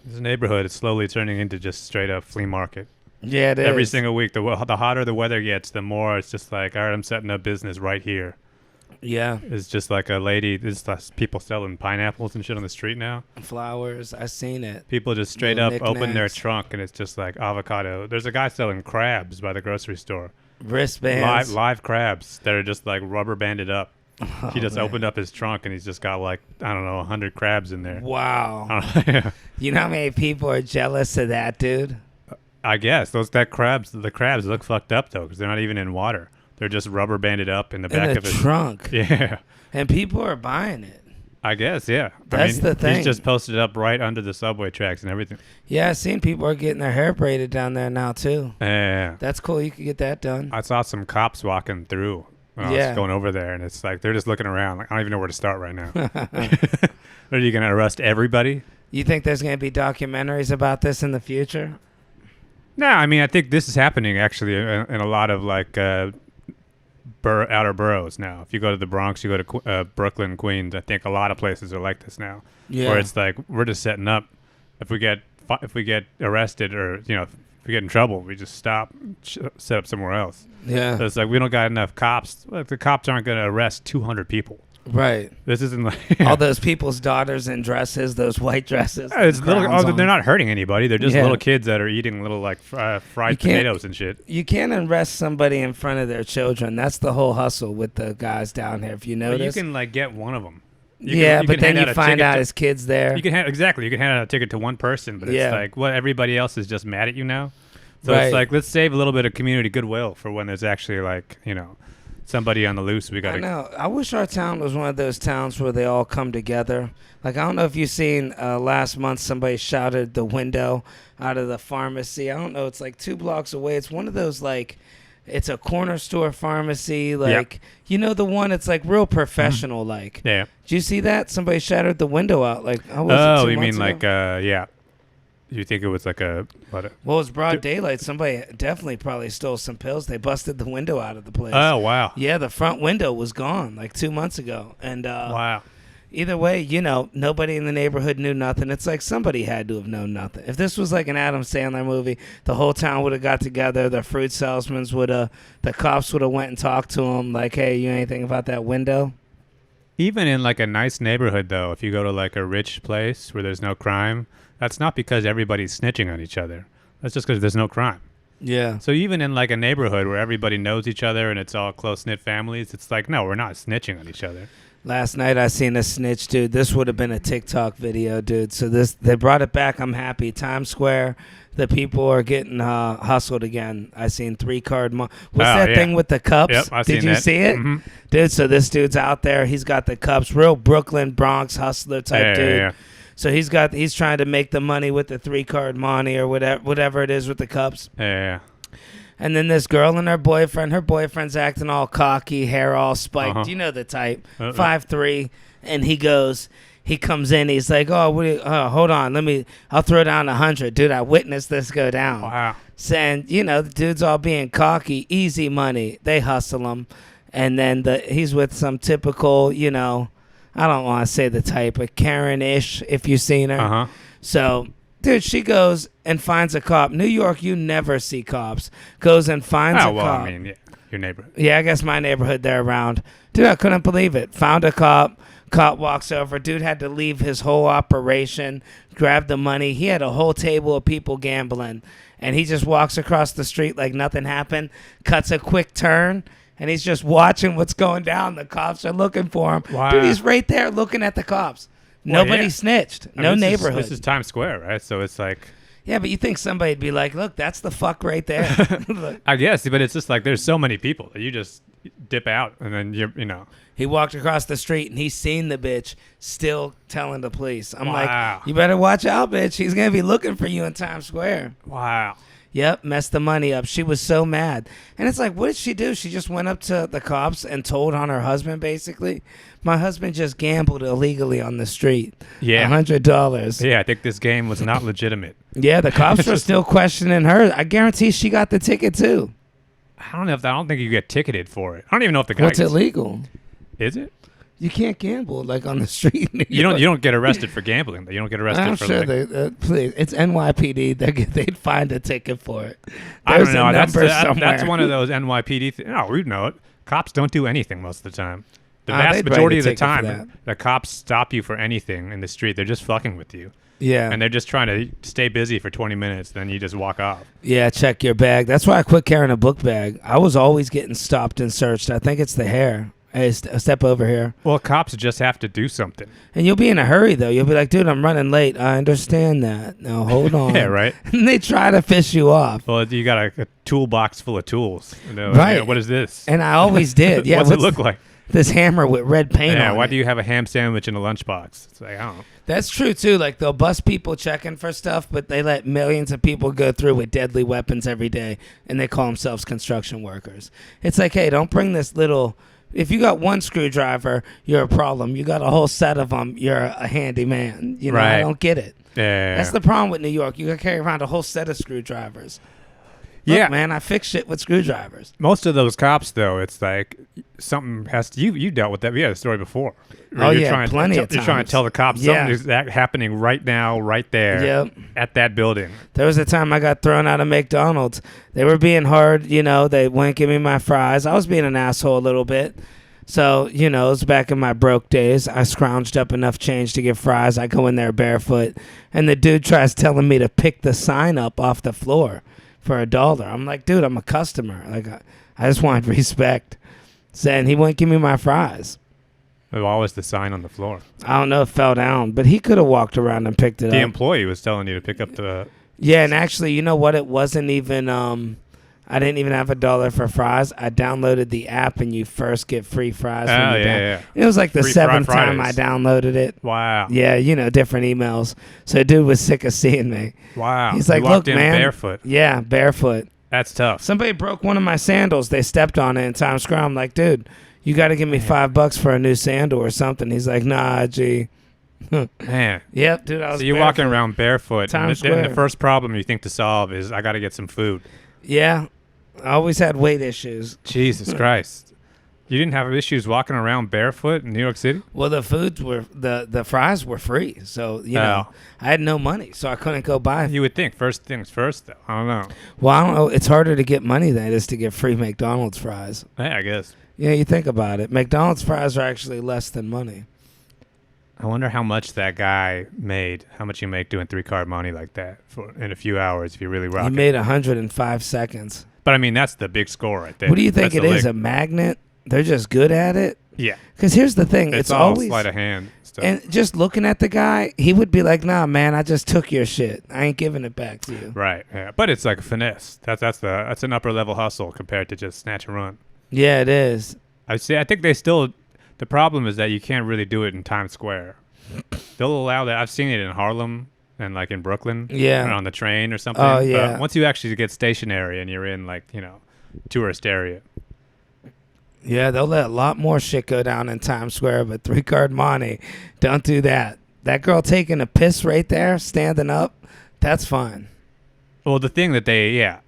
This neighborhood is slowly turning into just straight up flea market. Yeah, it is. Every single week, the hotter the weather gets, the more it's just like, all right, I'm setting up business right here. Yeah. It's just like a lady. There's people selling pineapples and shit on the street now. Flowers. I seen it. People just straight Little up open their knickknacks. trunk and it's just like avocado. There's a guy selling crabs by the grocery store. Wristbands. Live crabs that are just like rubber banded up. Oh, He just man. opened up his trunk and he's just got like, I don't know, 100 crabs in there. Wow. Yeah. You know how many people are jealous of that, dude? I guess the crabs look fucked up though because they're not even in water. They're just rubber banded up in the back In a of his trunk. Yeah. And people are buying it. I guess, yeah. That's the thing. He's just posted up right under the subway tracks and everything. Yeah, I seen people are getting their hair braided down there now, too. Yeah. That's cool. You could get that done. I saw some cops walking through when I Yeah. was going over there, and it's like they're just looking around. Like I don't even know where to start right now. Are you going to arrest everybody? You think there's going to be documentaries about this in the future? No, I mean I think this is happening actually in a lot of like outer boroughs now. If you go to the Bronx, you go to Brooklyn, Queens. I think a lot of places are like this now. Yeah. Where it's like we're just setting up. If we get arrested or if we get in trouble, we just stop, set up somewhere else. Yeah. So it's like we don't got enough cops. Like, the cops aren't going to arrest 200 people. Right. This isn't like All those people's daughters in dresses, those white dresses. It's little. crowns Oh, on they're them. not hurting anybody. They're just Yeah. little kids that are eating little like fried can't- potatoes and shit. You can't arrest somebody in front of their children. That's the whole hustle with the guys down here. If you But you notice. can like get one of them. Yeah, but then hand you a find ticket out to- his kid's there. You can hand out a ticket to one person, but it's Yeah. like what everybody else is just mad at you now. So Right. it's like let's save a little bit of community goodwill for when there's actually like somebody on the loose. We got I to. know. I wish our town was one of those towns where they all come together. Like, I don't know if you've seen last month somebody shouted the window out of the pharmacy. I don't know. It's like 2 blocks away. It's one of those, like, it's a corner store pharmacy. Like, you know the one, it's like real professional. Like, Yeah. did you see that? Somebody shattered the window out. Like, how was it? Oh, 2 you months mean ago? like yeah? You think it was like a what? Well, it was broad daylight. Somebody definitely probably stole some pills. They busted the window out of the place. Oh wow. Yeah, the front window was gone like 2 months ago. And Wow. either way, nobody in the neighborhood knew nothing. It's like somebody had to have known nothing. If this was like an Adam Sandler movie, the whole town would have got together. The fruit salesmen the cops would have went and talked to them. Like, hey, you know anything about that window? Even in like a nice neighborhood, though, if you go to like a rich place where there's no crime, that's not because everybody's snitching on each other. That's just because there's no crime. Yeah. So even in like a neighborhood where everybody knows each other and it's all close-knit families, it's like, no, we're not snitching on each other. Last night I seen a snitch, dude. This would have been a TikTok video, dude. So they brought it back. I'm happy. Times Square, the people are getting hustled again. I seen 3-card. What's that thing with the cups? Yep, I've Did seen you that. see it? Mhm. Dude, so this dude's out there. He's got the cups. Real Brooklyn, Bronx hustler type dude. Yeah. So he's trying to make the money with the 3-card money or whatever it is with the cups. Yeah. And then this girl and her boyfriend's acting all cocky, hair all spiked. Uh-huh. You know the type. Uh-uh. 5'3", and he comes in, he's like, hold on, I'll throw down 100. Dude, I witnessed this go down. Wow. Saying, the dude's all being cocky, easy money. They hustle him. And then he's with some typical, I don't want to say the type, but Karen-ish, if you've seen her. Uh-huh. So, dude, she goes and finds a cop. New York, you never see cops. Goes and finds a Oh, well, cop. I mean, yeah, your neighborhood. Yeah, I guess my neighborhood, they're around. Dude, I couldn't believe it. Found a cop. Cop walks over. Dude had to leave his whole operation, grab the money. He had a whole table of people gambling. And he just walks across the street like nothing happened, cuts a quick turn, and he's just watching what's going down. The cops are looking for him. Wow. Dude, he's right there looking at the cops. Well, Nobody yeah. snitched. I No mean, neighborhood. This is Times Square, right? So it's like, Yeah, but you think somebody'd be like, look, that's the fuck right there. Look. I guess, but it's just like there's so many people that you just dip out and then you're. He walked across the street and he's seen the bitch still telling the police. I'm Wow. like, you better watch out, bitch. He's going to be looking for you in Times Square. Wow. Yep, messed the money up. She was so mad. And it's like, what did she do? She just went up to the cops and told on her husband, basically. My husband just gambled illegally on the street. Yeah. $100. Yeah, I think this game was not legitimate. Yeah, the cops were still questioning her. I guarantee she got the ticket, too. I don't think you get ticketed for it. I don't even know if the guy What's gets, illegal? Is it? You can't gamble like on the street. In New You York. don't get arrested for gambling. You don't get arrested I'm for sure like, please. It's NYPD. They'd find a ticket for it. I There's don't know. a number somewhere. That's one of those NYPD things. No, we know it. Cops don't do anything most of the time. The they'd vast write majority a of the ticket for that. time, the cops stop you for anything in the street. They're just fucking with you. Yeah. And they're just trying to stay busy for 20 minutes. Then you just walk off. Yeah, check your bag. That's why I quit carrying a book bag. I was always getting stopped and searched. I think it's the hair. Hey, step over here. Well, cops just have to do something. And you'll be in a hurry, though. You'll be like, dude, I'm running late. I understand that. Now, hold on. Yeah, right. And they try to fish you off. Well, you got a toolbox full of tools. Right. Yeah, what is this? And I always did. Yeah. What's it look like? This hammer with red paint on Yeah, why it. do you have a ham sandwich in a lunchbox? It's like, I don't know. That's true, too. Like, they'll bust people checking for stuff, but they let millions of people go through with deadly weapons every day, and they call themselves construction workers. It's like, hey, don't bring this little... If you got one screwdriver, you're a problem. You got a whole set of them, you're a handyman. You know, I Right. don't get it. Yeah. That's the problem with New York. You got to carry around a whole set of screwdrivers. Look, Yeah. man, I fix shit with screwdrivers. Most of those cops, though, it's like something has to. You dealt with that. We had a story before. Oh, You're yeah, trying plenty to, of You're trying times. to tell the cops Yeah. something is that happening right now, right there, Yep. at that building. There was a time I got thrown out of McDonald's. They were being hard, you know. They wouldn't give me my fries. I was being an asshole a little bit. So, you know, it was back in my broke days. I scrounged up enough change to get fries. I go in there barefoot, and the dude tries telling me to pick the sign up off the floor for $1. I'm like, dude, I'm a customer. Like, I just wanted respect. Saying he wouldn't give me my fries. There's always the sign on the floor. I don't know, it fell down, but he could have walked around and picked it The up. employee was telling you to pick up the. Yeah, and actually, you know what? It wasn't even. I didn't even have $1 for fries. I downloaded the app, and you first get free fries. When Oh, you yeah. It was like the Free 7th Fridays. time I downloaded it. Wow. Yeah, you know, different emails. So dude was sick of seeing me. Wow. He's You like, walked look, in man. barefoot. Yeah, barefoot. That's tough. Somebody broke one of my sandals. They stepped on it in Times Square. I'm like, dude, you got to give me $5 for a new sandal or something. He's like, nah, G. Man. Yep, dude, I was So you're barefoot. walking around barefoot. Times and the Square. first problem you think to solve is I got to get some food. Yeah, I always had weight issues. Jesus Christ. You didn't have issues walking around barefoot in New York City? Well, the foods were the fries were free, so you know I had no money, so I couldn't go buy. You would think first things first, though. I don't know. Well, I don't know. It's harder to get money than it is to get free McDonald's fries. Yeah, I guess. Yeah, you think about it. McDonald's fries are actually less than money. I wonder how much that guy made. How much you make doing 3-card money like that for in a few hours if you really rock He it. made 105 seconds. But I mean, that's the big score right there. What do you think That's it the is? lick. A magnet? They're just good at it. Yeah. Because here's the thing. It's It's all always sleight of hand stuff. and just looking at the guy, he would be like, "Nah, man, I just took your shit. I ain't giving it back to you." Right. Yeah. But it's like a finesse. That's an upper level hustle compared to just snatch and run. Yeah, it is. I think they still. The problem is that you can't really do it in Times Square. They'll allow that. I've seen it in Harlem and like in Brooklyn. Yeah. Or on the train or something. Oh, yeah. But once you actually get stationary and you're in like tourist area. Yeah, they'll let a lot more shit go down in Times Square, but 3-card money, don't do that. That girl taking a piss right there, standing up, that's fine. Well, the thing that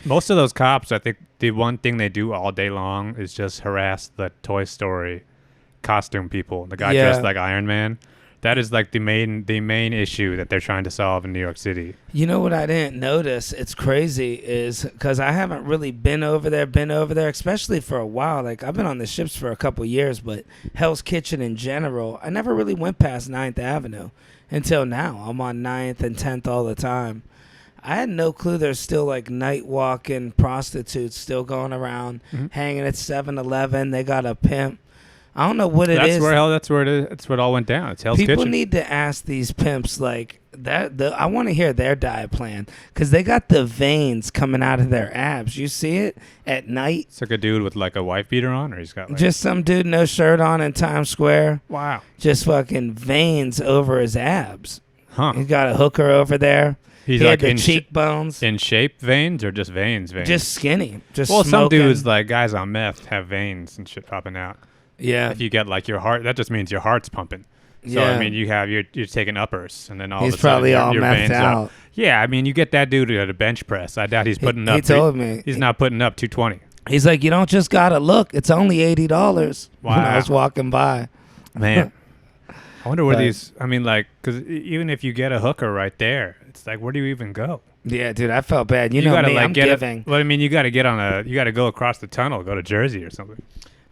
most of those cops, I think the one thing they do all day long is just harass the Toy Story costume people. The guy Yeah. dressed like Iron Man. That is like the main issue that they're trying to solve in New York City. You know what I didn't notice? It's crazy is because I haven't really been over there, especially for a while. Like, I've been on the ships for a couple years, but Hell's Kitchen in general, I never really went past 9th Avenue until now. I'm on 9th and 10th all the time. I had no clue there's still like night walking prostitutes still going around, hanging at 7-Eleven. They got a pimp. I don't know what it is. That's where it all went down. It's Hell's People Kitchen. need to ask these pimps like that. I want to hear their diet plan because they got the veins coming out of their abs. You see it at night. It's like a dude with like a wife beater on, or he's got like, Just some dude no shirt on in Times Square. wow, Just fucking veins over his abs. huh? He got a hooker over there. He's He like had the in cheekbones. in shape veins or just veins. Just skinny. Just well, some smoking. dudes like guys on meth have veins and shit popping out. Yeah. If you get like your heart, that just means your heart's pumping. So Yeah. I mean, you're taking uppers, and then all He's of a sudden probably all your methed veins out. up. Yeah, I mean, you get that dude at a bench press. I doubt he's putting He up. told me. He's not putting up 220. He's like, you don't just gotta look. It's only $80. When I Wow. was walking by. Man, I wonder where But- these. I mean, like, because even if you get a hooker right there, it's like, where do you even go? Yeah, dude, I felt bad. You know gotta me, like I'm get giving. Well, I mean, you got to get on a. You got to go across the tunnel, go to Jersey or something.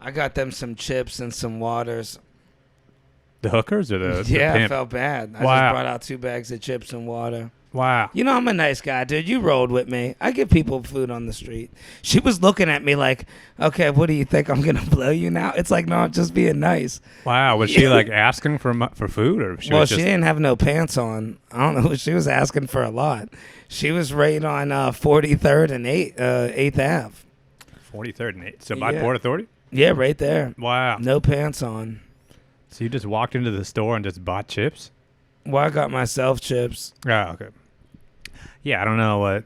I got them some chips and some waters. The hookers or the Yeah, I pimp? felt bad. I Wow. just brought out 2 bags of chips and water. Wow. You know, I'm a nice guy, dude. You rolled with me. I give people food on the street. She was looking at me like, okay, what do you think? I'm going to blow you now? It's like, no, I'm just being nice. Wow. Was she like asking for food or Well, was she just didn't have no pants on. I don't know. She was asking for a lot. She was right on 43rd and 8th Ave. 43rd and 8th? So by Yeah. Port Authority? Yeah, right there. Wow. No pants on. So you just walked into the store and just bought chips? Well, I got myself chips. Oh, okay. Yeah, I don't know what.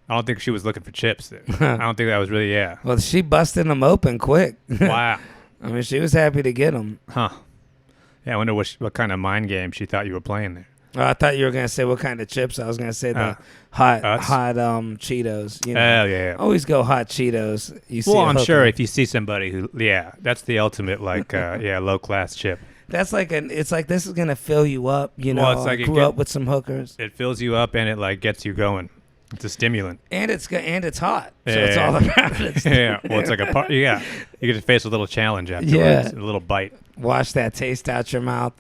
I don't think she was looking for chips. I don't think that was really, yeah. Well, she busted them open quick. Wow. I mean, she was happy to get them. Huh. Yeah, I wonder what kind of mind game she thought you were playing there. Oh, I thought you were gonna say what kind of chips. I was gonna say the Uh, hot Utz? Cheetos. You know, Oh, yeah. always go hot Cheetos. You see? Well, a I'm hooker. sure if you see somebody who, yeah, that's the ultimate, like, low class chip. That's like it's like this is gonna fill you up. You know, Well, it's like I it grew get- up with some hookers, It fills you up and it, like, gets you going. It's a stimulant. and it's hot, so it's Yeah. all around. It's Yeah. Well, it's like a part. Yeah. You get to face a little challenge afterwards. Yeah. A little bite. Wash that taste out your mouth.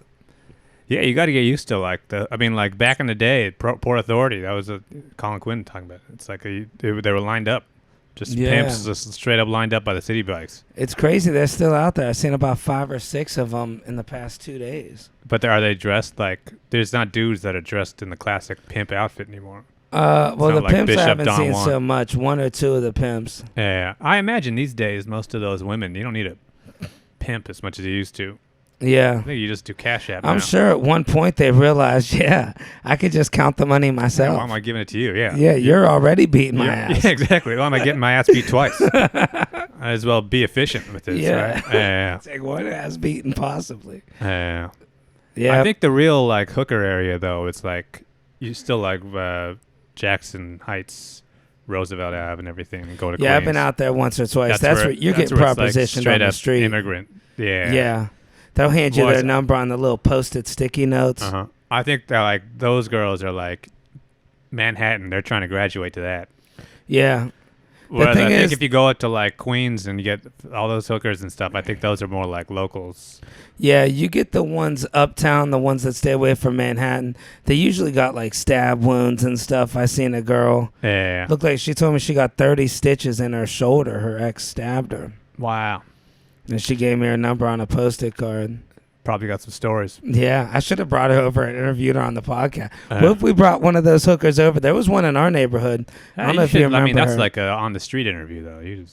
Yeah, you got to get used to I mean, like back in the day at Port Authority, that was Colin Quinn talking about it. It's like they were lined up, just Yeah. pimps just straight up lined up by the city bikes. It's crazy. They're still out there. I've seen about 5 or 6 of them in the past 2 days. But are they dressed like? There's not dudes that are dressed in the classic pimp outfit anymore. Well, not the like pimps I Bishop haven't Don seen Juan. so much. 1 or 2 of the pimps. Yeah, I imagine these days most of those women, you don't need a pimp as much as you used to. Yeah. I think you just do Cash App. I'm now. sure at one point they realized, yeah, I could just count the money Yeah, myself. why am I giving it to you? Yeah. Yeah, you're already beating my Yeah, ass. yeah, exactly. Why am I getting my ass beat twice? Might as well be efficient with this, Yeah. right? Yeah. It's like one ass beating possibly. Yeah. Yeah. I think the real like hooker area though, it's like you still like Jackson Heights, Roosevelt Ave, and everything, and go to yeah, I've Queens. been out there once or twice. That's where you're that's getting where it's, like, propositioned straight on the up street. Immigrant. Yeah. Yeah. They'll hand you Well, their it's- number on the little posted sticky notes. Uh huh. I think that like those girls are like Manhattan. They're trying to graduate to that. Yeah. Whereas thing I think is- if you go out to like Queens and you get all those hookers and stuff, I think those are more like locals. Yeah, you get the ones uptown, the ones that stay away from Manhattan. They usually got like stab wounds and stuff. I seen a girl. Yeah. Looked like she told me she got 30 stitches in her shoulder. Her ex stabbed her. Wow. And she gave me her number on a Post-it card. Probably got some stories. Yeah, I should have brought her over and interviewed her on the podcast. Uh, What if we brought one of those hookers over? There was one in our neighborhood. I don't know if you remember I mean, that's her. like a on the street interview though. You don't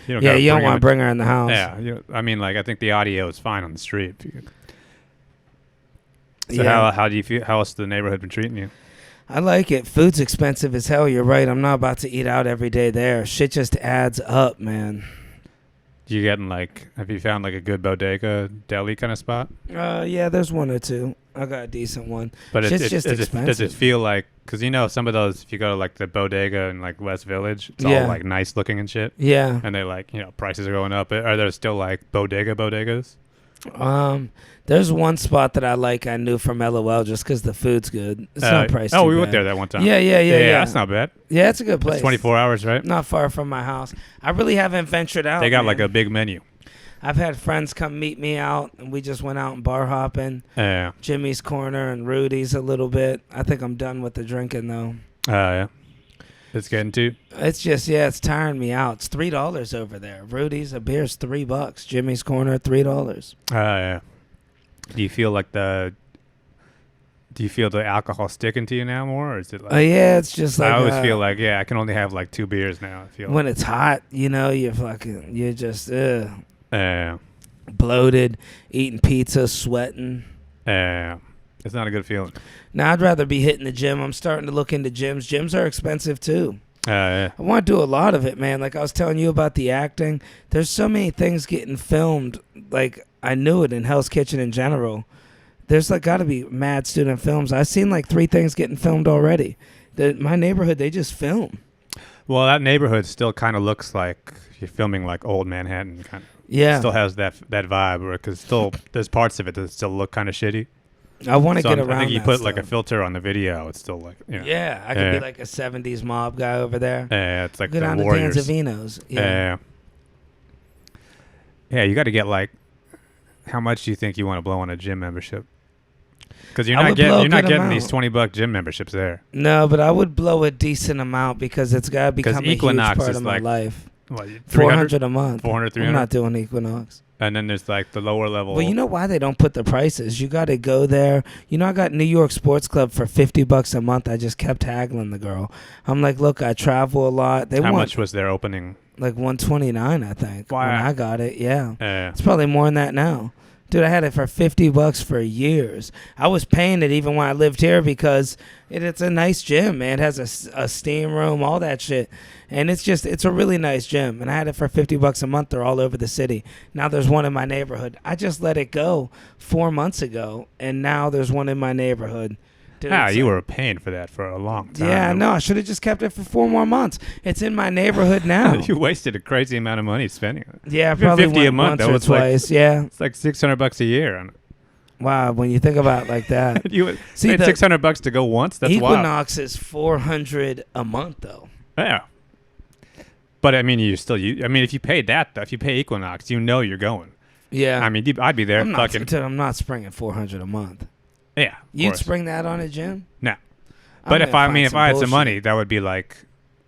Yeah, gotta you don't bring want them to bring her in the house. Yeah, I mean, like I think the audio is fine on the street. If you could. So Yeah. how do you feel? How else the neighborhood been treating you? I like it. Food's expensive as hell. You're right. I'm not about to eat out every day there. Shit just adds up, man. You getting like? Have you found like a good bodega deli kind of spot? Yeah, there's 1 or 2. I got a decent one. But Shit's just does it expensive. feel like? Because you know some of those, if you go to like the bodega in like West Village, it's Yeah. all like nice looking and shit, Yeah. and they like prices are going up. Are there still like bodegas? There's one spot that I like. I knew from LOL just because the food's good. It's not priced. Oh, too we went bad. there that one time. Yeah. That's not bad. Yeah, it's a good place. It's 24 hours, right? Not far from my house. I really haven't ventured out. They got man. like a big menu. I've had friends come meet me out, and we just went out and bar hopping. Yeah. Jimmy's Corner and Rudy's a little bit. I think I'm done with the drinking though. Yeah. It's getting to. It's just it's tiring me out. It's $3 over there. Rudy's a beer's $3. Jimmy's Corner $3. Yeah. Do you feel the alcohol sticking to you now more, or is it like? Yeah, it's just like I always feel like I can only have like 2 beers now. I feel. when it's hot, you're just Yeah. bloated, eating pizza, sweating. Yeah. It's not a good feeling. Now I'd rather be hitting the gym. I'm starting to look into gyms. Gyms are expensive too. Yeah. I want to do a lot of it, man. Like I was telling you about the acting. There's so many things getting filmed. Like I knew it in Hell's Kitchen in general. There's like got to be mad student films. I've seen like 3 things getting filmed already. My neighborhood, they just film. Well, that neighborhood still kind of looks like you're filming like old Manhattan. Kind of. Yeah. Still has that vibe, because still there's parts of it that still look kind of shitty. I want to So get around I think you that put like a stuff. filter on the video. It's still like, you know. Yeah, I could be like a 70s mob guy over there. Yeah, it's like Go the down to Warriors. Danzavino's. Yeah. Yeah, you got to get like, how much do you think you want to blow on a gym membership? Because you're I not would blow a getting good these amount. $20 gym memberships there. No, but I would blow a decent amount because it's got to become a huge Equinox part is of my like life. What, 400 a month. 400, I'm 300? not doing Equinox. And then there's like the lower level. Well, you know why they don't put the prices? You got to go there. You know, I got New York Sports Club for $50 a month. I just kept haggling the girl. I'm like, look, I travel a lot. They How want much was their opening? like 129, I think. Why? When I got it, yeah. Yeah. It's probably more than that now. Dude, I had it for $50 for years. I was paying it even when I lived here because it's a nice gym, man. It has a steam room, all that shit. And it's a really nice gym. And I had it for $50 a month. They're all over the city. Now there's one in my neighborhood. I just let it go 4 months ago, and now there's one in my neighborhood. Dude, You were paying for that for a long time. Yeah, no, I should have just kept it for 4 more months. It's in my neighborhood now. You wasted a crazy amount of money spending it. Yeah, If you're probably 50 a went month, once though, or it's like- twice. Yeah. It's like $600 a year. On Wow, when you think about it like that. you See, paid the $600 to go once. That's wild. Equinox is $400 a month, though. Yeah. But I mean, if you paid that, though, if you pay Equinox, you know you're going. Yeah. I mean, I'd be there. I'm not, fucking. dude, I'm not springing $400 a month. Yeah. of You'd course. spring that on a gym? No. I'm But gonna if find I some had some bullshit. money, that would be like,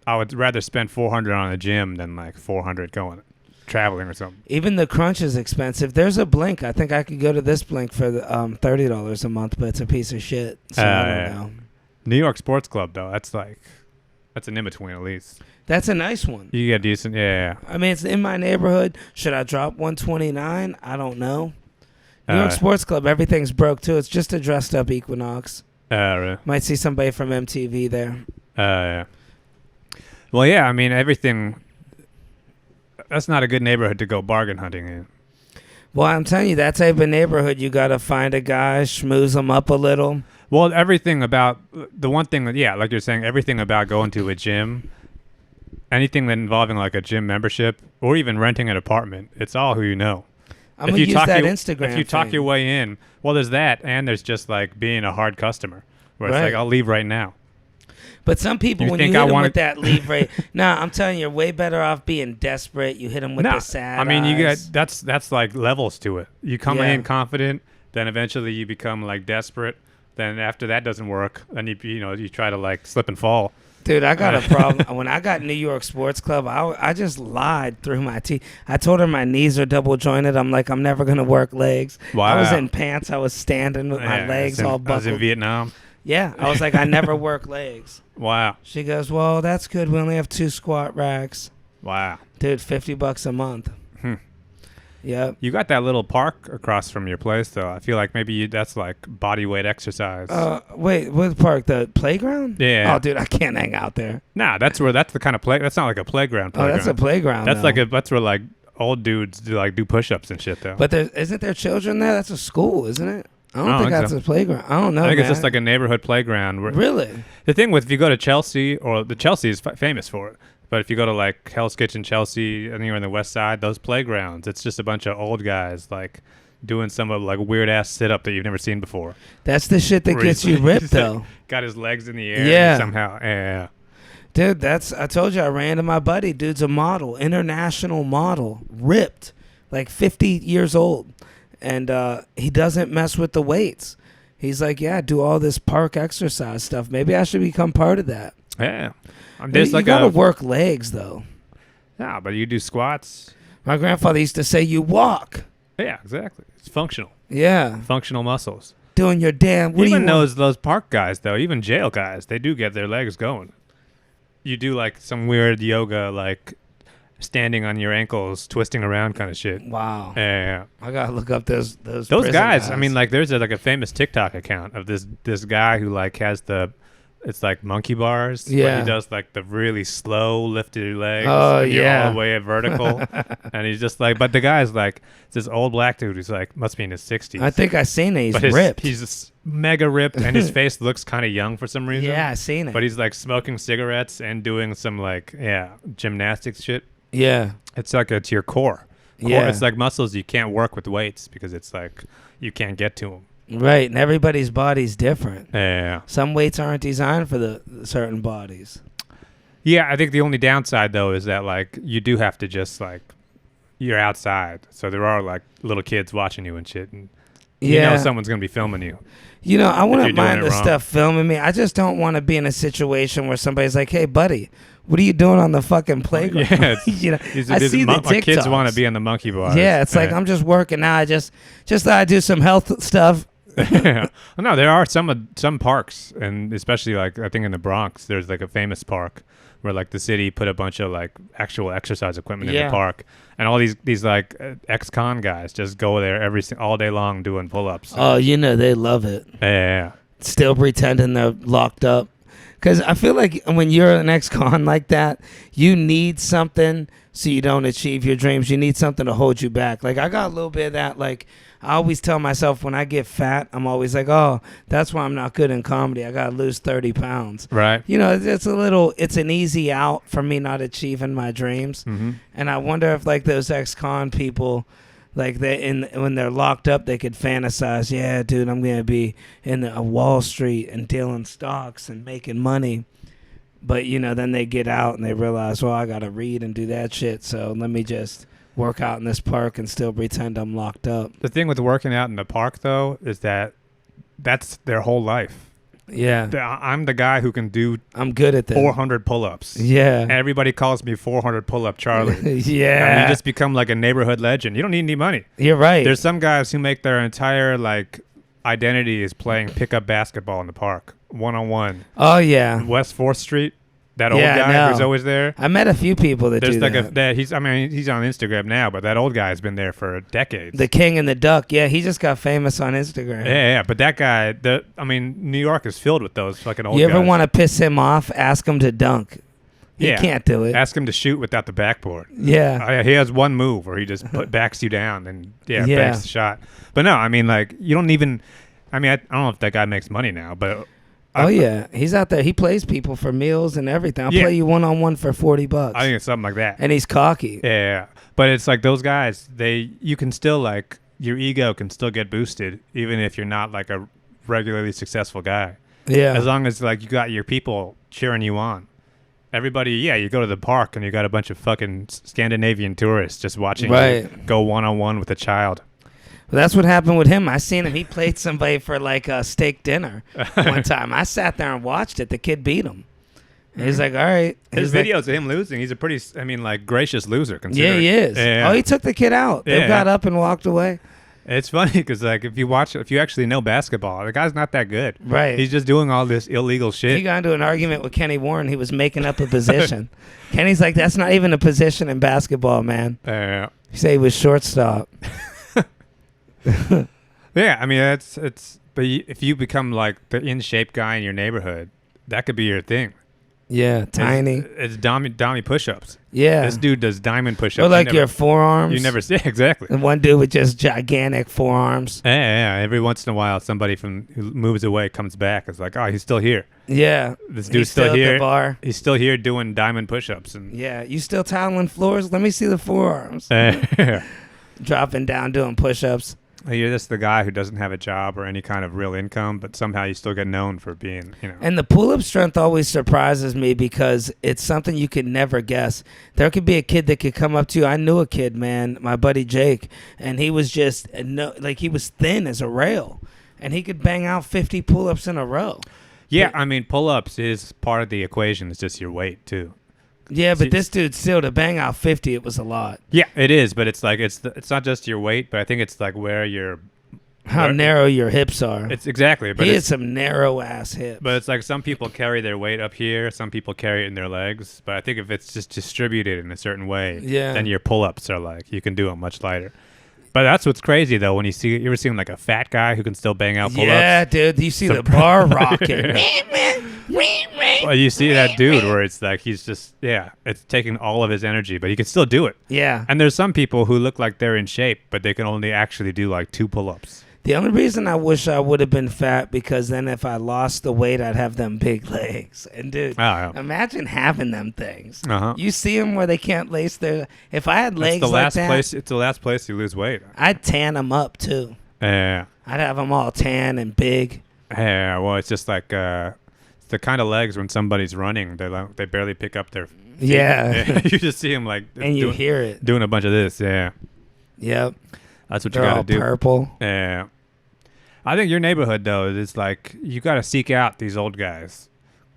I would rather spend $400 on a gym than like $400 going traveling or something. Even the Crunch is expensive. There's a Blink. I think I could go to this Blink for $30 a month, but it's a piece of shit. So I don't Yeah. know. New York Sports Club, though, that's an in between at least. That's a nice one. You get decent, yeah. I mean, it's in my neighborhood. Should I drop 129? I don't know. New York Sports Club, everything's broke too. It's just a dressed up Equinox. Really? Might see somebody from MTV there. Yeah. Well, yeah. I mean, everything. That's not a good neighborhood to go bargain hunting in. Well, I'm telling you, that type of neighborhood, you got to find a guy, schmooze him up a little. Well, everything about the one thing that, yeah, like you're saying, everything about going to a gym, anything that involving like a gym membership or even renting an apartment, it's all who you know. I'm going to use that Instagram If you talk thing. your way in, well, there's that, and there's just like being a hard customer, where it's Right. like, I'll leave right now. But some people, You when you think hit I them wanna- with that leave rate, nah, I'm telling you, you're way better off being desperate. You hit them with the sad I mean, eyes. that's like levels to it. You come Yeah. in confident, then eventually you become like desperate. Then after that doesn't work, then you try to like slip and fall. Dude, I got a problem. When I got New York Sports Club, I just lied through my teeth. I told her my knees are double jointed. I'm like, I'm never going to work legs. Wow. I was in pants. I was standing with my Yeah, legs I all was in buckled. Vietnam. Yeah, I was like, I never work legs. Wow. She goes, well, that's good. We only have 2 squat racks. Wow. Dude, $50 a month. Hmm. Yep. You got that little park across from your place, though. I feel like maybe that's like body weight exercise. Wait, what park? The playground? Yeah. Oh, dude, I can't hang out there. Nah, that's the kind of play. That's not like a playground. Oh, that's a playground. That's though. that's where like old dudes do push-ups and shit, though. But isn't there children there? That's a school, isn't it? I don't think that's so. a playground. I don't know. I think it's man. just like a neighborhood playground. Really? The thing with, if you go to Chelsea, or the Chelsea is famous for it, but if you go to like Hell's Kitchen, Chelsea, anywhere on the west side, those playgrounds, it's just a bunch of old guys like doing some of like weird ass sit up that you've never seen before. That's the shit that Where gets he's- you ripped, he's, like, though. got his legs in the air. Yeah. Somehow. Yeah. Dude, I told you I ran to my buddy. Dude's a model, international model, ripped, like 50 years old. And he doesn't mess with the weights. He's like, yeah, do all this park exercise stuff. Maybe I should become part of that. Yeah. You gotta work legs, though. Yeah, but you do squats. My grandfather used to say, you walk. Yeah, exactly. It's functional. Yeah. Functional muscles. Doing your damn. What Even do you want? those park guys, though, even jail guys, they do get their legs going. You do like some weird yoga, like standing on your ankles, twisting around kind of shit. Wow. Yeah. I gotta look up those Those guys, I mean, like, there's like a famous TikTok account of this guy who like has the It's like monkey bars. But Yeah. he does like the really slow lifted your legs. Oh, and you're yeah. all the way at vertical. And he's just like, but the guy's like, it's this old black dude who's like, must be in his 60s. I think I seen it. He's but ripped. He's just mega ripped, and his face looks kind of young for some reason. Yeah, I seen it. But he's like smoking cigarettes and doing some like, gymnastics shit. yeah. It's like it's your core. Yeah. It's like muscles you can't work with weights because it's like you can't get to them. Right, and everybody's body's different. Yeah. Some weights aren't designed for the certain bodies. Yeah, I think the only downside though is that like you do have to just like you're outside, so there are like little kids watching you and shit, and you know someone's gonna be filming you. You know, I wouldn't you're doing mind it this wrong. stuff filming me. I just don't want to be in a situation where somebody's like, "Hey, buddy, what are you doing on the fucking playground?" Yeah, you know, I see the my kids TikToks. want to be on the monkey bars. Yeah, it's like I'm just working now. I just thought I'd do some health stuff. Yeah. No, there are some parks, and especially like I think in the Bronx, there's like a famous park where like the city put a bunch of like actual exercise equipment in Yeah. the park, and all these like ex-con guys just go there all day long doing pull-ups. Oh, you know they love it. Yeah. Still pretending they're locked up. Because I feel like when you're an ex-con like that, you need something so you don't achieve your dreams. You need something to hold you back. Like, I got a little bit of that. Like, I always tell myself when I get fat, I'm always like, oh, that's why I'm not good in comedy. I got to lose 30 pounds. Right. You know, it's an easy out for me not achieving my dreams. Mm-hmm. And I wonder if, like, those ex-con people, like when they're locked up, they could fantasize, yeah, dude, I'm gonna be in Wall Street and dealing stocks and making money. But you know, then they get out and they realize, well, I gotta read and do that shit. So let me just work out in this park and still pretend I'm locked up. The thing with working out in the park though is that that's their whole life. Yeah, I'm the guy who can do I'm good at that. 400 pull-ups. Yeah, Everybody calls me 400 pull-up Charlie. yeah. And you just become like a neighborhood legend. You don't need any money. You're right. There's some guys who make their entire like identity is playing pickup basketball in the park, one-on-one. Oh yeah. West 4th Street, that old Yeah, I guy know. who's always there. I met a few people that There's do like that. he's on Instagram now, but that old guy has been there for decades. The King and the Duck. Yeah, he just got famous on Instagram. Yeah, but that guy, New York is filled with those fucking old You guys. ever want to piss him off? Ask him to dunk. He Yeah. can't do it. Ask him to shoot without the backboard. Yeah. He has one move where he just backs you down and Yeah. banks the shot. But no, I mean like you don't even. I mean I don't know if that guy makes money now, but Oh yeah, he's out there. He plays people for meals and everything. I'll Yeah. play you one-on-one for $40. I think it's something like that. And he's cocky. Yeah, but it's like those guys. You can still like your ego can still get boosted even if you're not like a regularly successful guy. Yeah. As long as like you got your people cheering you on. Everybody, you go to the park and you got a bunch of fucking Scandinavian tourists just watching you go one-on-one with a child. Well, that's what happened with him. I seen him. He played somebody for like a steak dinner one time. I sat there and watched it. The kid beat him. And he's like, all right. His He's like, videos of him losing, he's a pretty, gracious loser. yeah, Considering. he is. Yeah. Oh, he took the kid out. They Yeah. got up and walked away. It's funny because like if you actually know basketball, the guy's not that good. Right. He's just doing all this illegal shit. He got into an argument with Kenny Warren. He was making up a position. Kenny's like, that's not even a position in basketball, man. He said he was shortstop. Yeah, I mean it's. But if you become like the in shape guy in your neighborhood, that could be your thing. Yeah, tiny. It's dummy push-ups. Yeah. This dude does diamond push-ups. Or like your forearms. You never see exactly. And one dude with just gigantic forearms. Yeah. Every once in a while, somebody who moves away comes back. It's like, oh, he's still here. Yeah. This He's dude's still at here. the bar. He's still here doing diamond push-ups and. Yeah. You still tiling floors? Let me see the forearms. Yeah. Dropping down doing push-ups. You're just the guy who doesn't have a job or any kind of real income, but somehow you still get known for being, And the pull-up strength always surprises me because it's something you could never guess. There could be a kid that could come up to you. I knew a kid, man, my buddy Jake, and he was just he was thin as a rail, and he could bang out 50 pull-ups in a row. Yeah, I mean, pull-ups is part of the equation. It's just your weight too. Yeah, but this dude still to bang out 50, it was a lot. Yeah, it is, but it's like it's not just your weight, but I think it's like how narrow your hips are. It's exactly, but he had some narrow ass hips. But it's like some people carry their weight up here, some people carry it in their legs. But I think if it's just distributed in a certain way, then your pull-ups are like you can do them much lighter. But that's what's crazy though when you ever see like a fat guy who can still bang out pull-ups. Yeah, dude, you see the bar rocking. Man. Well, you see that dude where it's like he's just it's taking all of his energy, but he can still do it. Yeah. And there's some people who look like they're in shape, but they can only actually do like 2 pull-ups. The only reason I wish I would have been fat because then if I lost the weight, I'd have them big legs. And dude, imagine having them things. You see them where they can't lace their. If I had legs like that, it's the last place you lose weight. I'd tan them up too. Yeah. I'd have them all tan and big. Yeah. Well, it's just like it's the kind of legs when somebody's running, they barely pick up their feet. Yeah. You just see them like, and you hear it doing a bunch of this. Yeah. Yep. That's what you got to do. Purple. Yeah. I think your neighborhood, though, is like you got to seek out these old guys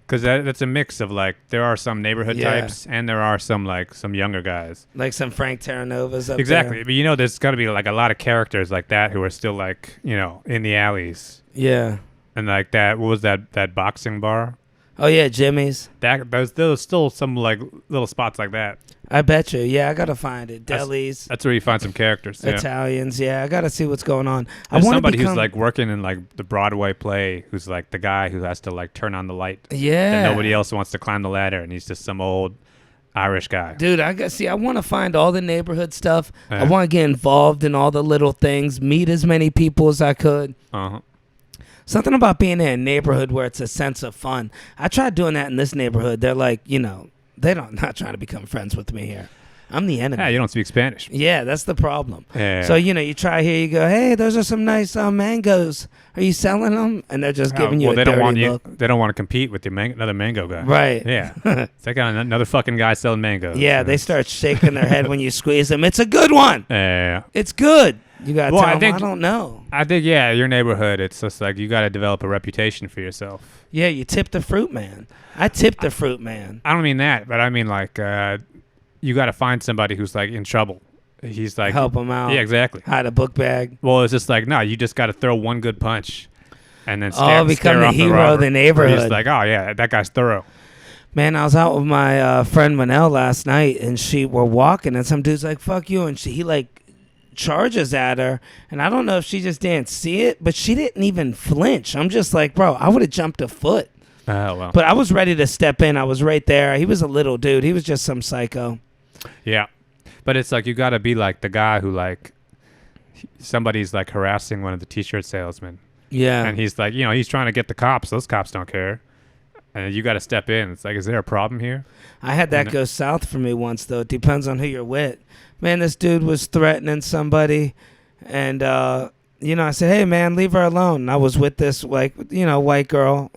because that's a mix of like there are some neighborhood types and there are some younger guys. Like some Frank Terranovas up exactly. there. But there's got to be like a lot of characters like that who are still like, in the alleys. Yeah. And like that, what was that boxing bar? Oh, yeah, Jimmy's. There's still some like little spots like that. I bet you. Yeah, I got to find it. Deli's. That's where you find some characters. Italians. Yeah, I got to see what's going on. There's somebody who's like working in like the Broadway play who's like the guy who has to like turn on the light. Yeah. And nobody else wants to climb the ladder and he's just some old Irish guy. Dude, I want to find all the neighborhood stuff. I want to get involved in all the little things, meet as many people as I could. Something about being in a neighborhood where it's a sense of fun. I tried doing that in this neighborhood. They're like, they're not trying to become friends with me here. I'm the enemy. Yeah, you don't speak Spanish. Yeah, that's the problem. Yeah. So, you try here, you go, hey, those are some nice mangoes. Are you selling them? And they're just giving you a dirty look. They don't want to compete with another mango guy. Right. Yeah. It's like another fucking guy selling mangoes. Yeah, they start shaking their head when you squeeze them. It's a good one. Yeah. It's good. You got to tell them, I don't know. I think, your neighborhood, it's just like you got to develop a reputation for yourself. Yeah, you tip the fruit man. I tip the fruit man. I don't mean that, but I mean like you got to find somebody who's like in trouble. He's like help him out. Yeah, exactly. Hide a book bag. Well, it's just like no, you just got to throw one good punch, and then become the hero of the neighborhood. He's like, oh yeah, that guy's thorough. Man, I was out with my friend Manel last night, and we're walking, and some dude's like, "Fuck you," and he like charges at her, and I don't know if she just didn't see it, but she didn't even flinch. I'm just like, bro, I would have jumped a foot. Oh well. But I was ready to step in. I was right there. He was a little dude. He was just some psycho. Yeah, but it's like you got to be like the guy who like somebody's like harassing one of the t-shirt salesmen. Yeah, and he's like, he's trying to get the cops. Those cops don't care. And you got to step in. It's like, is there a problem here? I had that go south for me once, though. It depends on who you're with. Man, this dude was threatening somebody. And, I said, hey, man, leave her alone. And I was with this, white girl.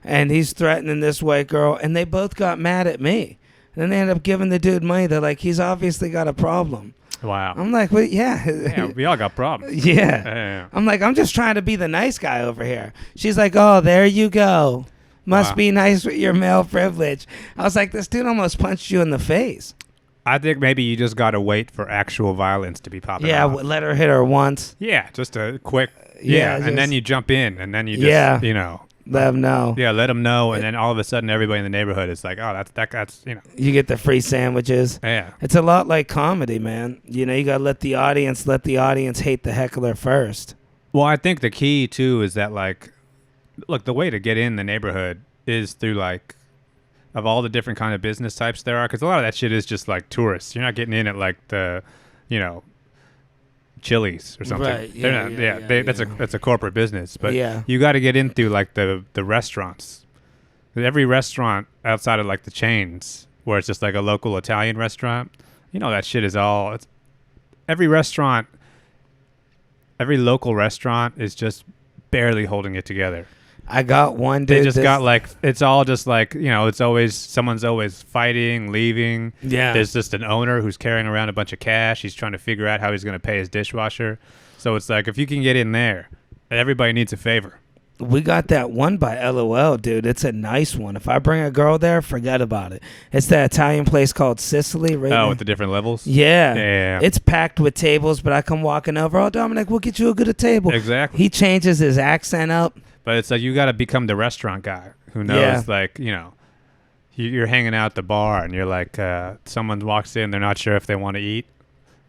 And he's threatening this white girl. And they both got mad at me. And then they ended up giving the dude money. They're like, he's obviously got a problem. Wow. I'm like, well, yeah, we all got problems. Yeah. I'm like, I'm just trying to be the nice guy over here. She's like, oh, there you go. Must be nice with your male privilege. I was like, this dude almost punched you in the face. I think maybe you just got to wait for actual violence to be popping Yeah, off. let her hit her once. Yeah, just a quick, just, and then you jump in, and then you just, let them know. Yeah, let them know, and then all of a sudden everybody in the neighborhood is like, oh, that's. You get the free sandwiches. Yeah. It's a lot like comedy, man. You got to let the audience hate the heckler first. Well, I think the key, too, is that, like, look, the way to get in the neighborhood is through like of all the different kind of business types there are, because a lot of that shit is just like tourists. You're not getting in at like the Chili's or something. Right. Yeah, that's a corporate business, but yeah, you got to get in through like the restaurants. Every restaurant outside of like the chains where it's just like a local Italian restaurant, that shit is all every local restaurant is just barely holding it together. I got one dude. They just got like, it's all just like, it's always, someone's always fighting, leaving. Yeah. There's just an owner who's carrying around a bunch of cash. He's trying to figure out how he's going to pay his dishwasher. So it's like, if you can get in there, everybody needs a favor. We got that one by LOL, dude. It's a nice one. If I bring a girl there, forget about it. It's that Italian place called Sicily. Right now. With the different levels? Yeah. It's packed with tables, but I come walking over. Oh, Dominic, we'll get you a good table. Exactly. He changes his accent up. But it's like you got to become the restaurant guy who knows, like, you're hanging out at the bar and you're like, someone walks in, they're not sure if they want to eat.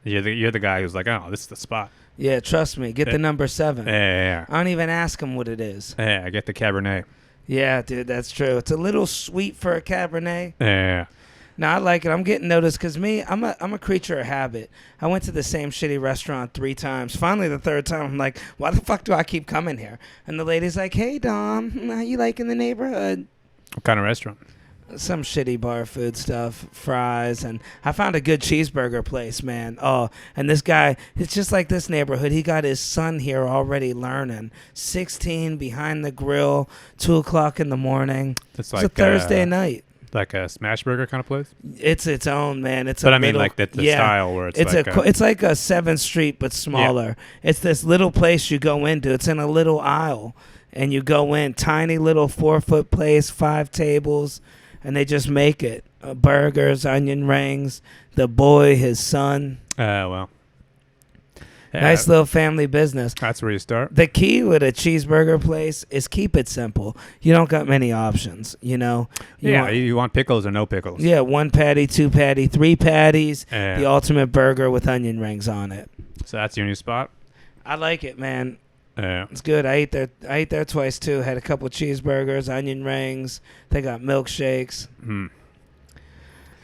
You're the guy who's like, oh, this is the spot. Yeah, trust me. Get the number 7. Yeah. I don't even ask him what it is. Yeah, get the Cabernet. Yeah, dude, that's true. It's a little sweet for a Cabernet. Yeah. No, I like it. I'm getting noticed because I'm a creature of habit. I went to the same shitty restaurant 3 times. Finally, the third time, I'm like, why the fuck do I keep coming here? And the lady's like, hey, Dom, how you liking the neighborhood? What kind of restaurant? Some shitty bar food stuff, fries, and I found a good cheeseburger place, man. Oh, and this guy, it's just like this neighborhood. He got his son here already learning. 16, behind the grill, 2 o'clock in the morning. It's It's a Thursday night. Like a smash burger kind of place? It's its own, man. It's But a I mean, little, like the yeah, style where it's it's like it's like a 7th Street but smaller. It's this little place you go into. It's in a little aisle, and you go in, tiny little 4-foot place, 5 tables, and they just make it. Burgers, onion rings. The boy, his son. well. Yeah, Nice little family business. that's where you start. The key with a cheeseburger place is keep it simple. You don't got many options, you know. You want pickles or no pickles? Yeah, 1 patty, 2 patty, 3 patties. Yeah. The ultimate burger with onion rings on it. So that's your new spot? I like it, man. Yeah. It's good. I ate there twice too. Had a couple cheeseburgers, onion rings. They got milkshakes. Hmm.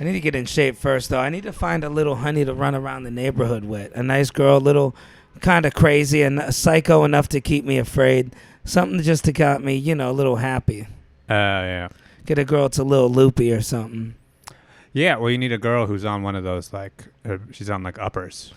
I need to get in shape first, though. I need to find a little honey to run around the neighborhood with. A nice girl, little kind of crazy and psycho enough to keep me afraid. Something just to got me, you know, a little happy. Yeah. Get a girl that's a little loopy or something. Yeah, well, you need a girl who's on one of those, like, she's on, like, uppers.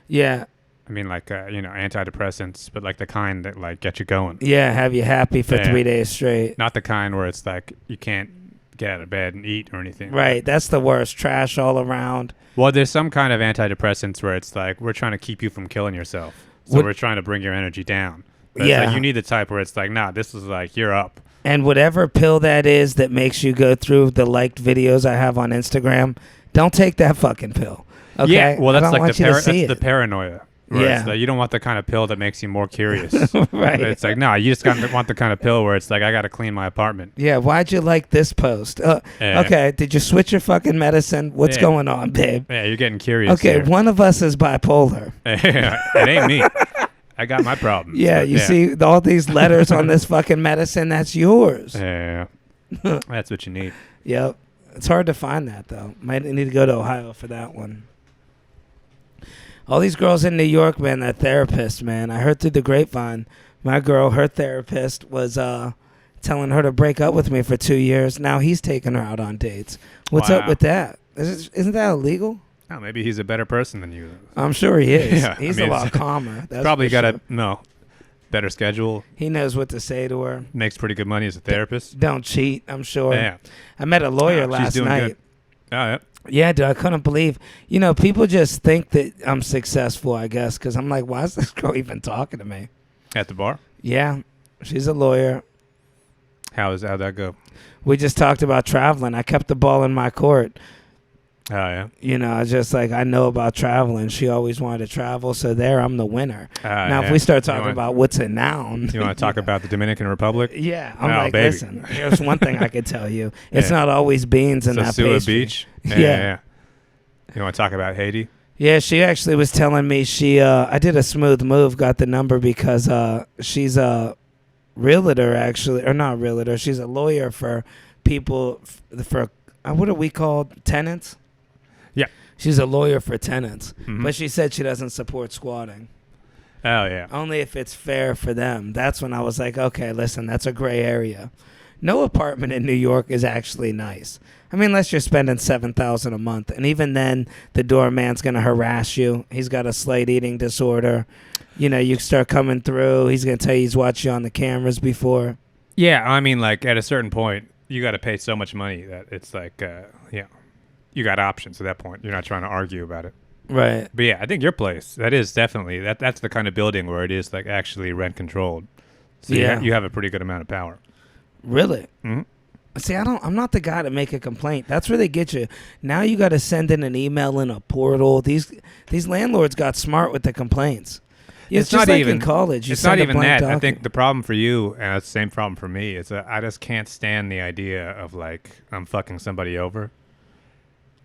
Yeah. I mean, like, antidepressants, but, like, the kind that, like, get you going. Yeah, have you happy for 3 days straight. Not the kind where it's, like, you can't get out of bed and eat or anything. Right, that's the worst. Trash all around. Well, there's some kind of antidepressants where it's, like, we're trying to keep you from killing yourself. So we're trying to bring your energy down. But it's like, you need the type where it's, like, nah, this is, like, you're up. And whatever pill that is that makes you go through the liked videos I have on Instagram, don't take that fucking pill. Okay? Yeah, well, that's like the paranoia. Where Yeah. it's like, you don't want the kind of pill that makes you more curious. Right. It's like, no, you just want the kind of pill where it's like, I got to clean my apartment. Yeah, why'd you like this post? Okay, did you switch your fucking medicine? What's going on, babe? Yeah, you're getting curious. Okay, there. one of us is bipolar. It ain't me. I got my problems. Yeah, you see all these letters on this fucking medicine, that's yours. Yeah. That's what you need. Yep. It's hard to find that, though. Might need to go to Ohio for that one. All these girls in New York, man, they're therapists, man. I heard through the grapevine, my girl, her therapist was telling her to break up with me for 2 years. Now he's taking her out on dates. What's up with that? Isn't that illegal? Oh, maybe he's a better person than you. I'm sure he is. Yeah, He's a lot calmer. That's probably got sure. a better schedule. He knows what to say to her. Makes pretty good money as a therapist. Don't cheat, I'm sure. Yeah. I met a lawyer she's last doing night. Good. Oh, yeah. Yeah, dude, I couldn't believe. You know, people just think that I'm successful, I guess, because I'm like, why is this girl even talking to me? At the bar? Yeah, she's a lawyer. How'd that go? We just talked about traveling. I kept the ball in my court. Oh, yeah. You know, I just like, I know about traveling. She always wanted to travel, so there I'm the winner. Now, if we start talking about what's a noun. You want to talk about the Dominican Republic? Yeah. I'm like, baby. Listen, here's one thing I could tell you. It's not always beans in that Sosua pastry. Beach? Yeah. You want to talk about Haiti? Yeah, she actually was telling me I did a smooth move, got the number because she's a realtor, actually, or not realtor. She's a lawyer for people, for what are we called? Tenants? Yeah. She's a lawyer for tenants, Mm-hmm. but she said she doesn't support squatting. Oh, yeah. Only if it's fair for them. That's when I was like, okay, listen, that's a gray area. No apartment in New York is actually nice. I mean, unless you're spending $7,000 a month, and even then, the doorman's gonna harass you. He's got a slight eating disorder. You know, you start coming through. He's gonna tell you he's watched you on the cameras before. Yeah, I mean, like, at a certain point, you got to pay so much money that it's like, you got options at that point. You're not trying to argue about it. Right. But yeah, I think your place, that is definitely, that's the kind of building where it is like actually rent controlled. So you have a pretty good amount of power. Really? Mm-hmm. See, I'm not the guy to make a complaint. That's where they get you. Now you got to send in an email in a portal. These landlords got smart with the complaints. It's just not like even in college. It's not even that. I think the problem for you, and it's the same problem for me, is that I just can't stand the idea of like I'm fucking somebody over.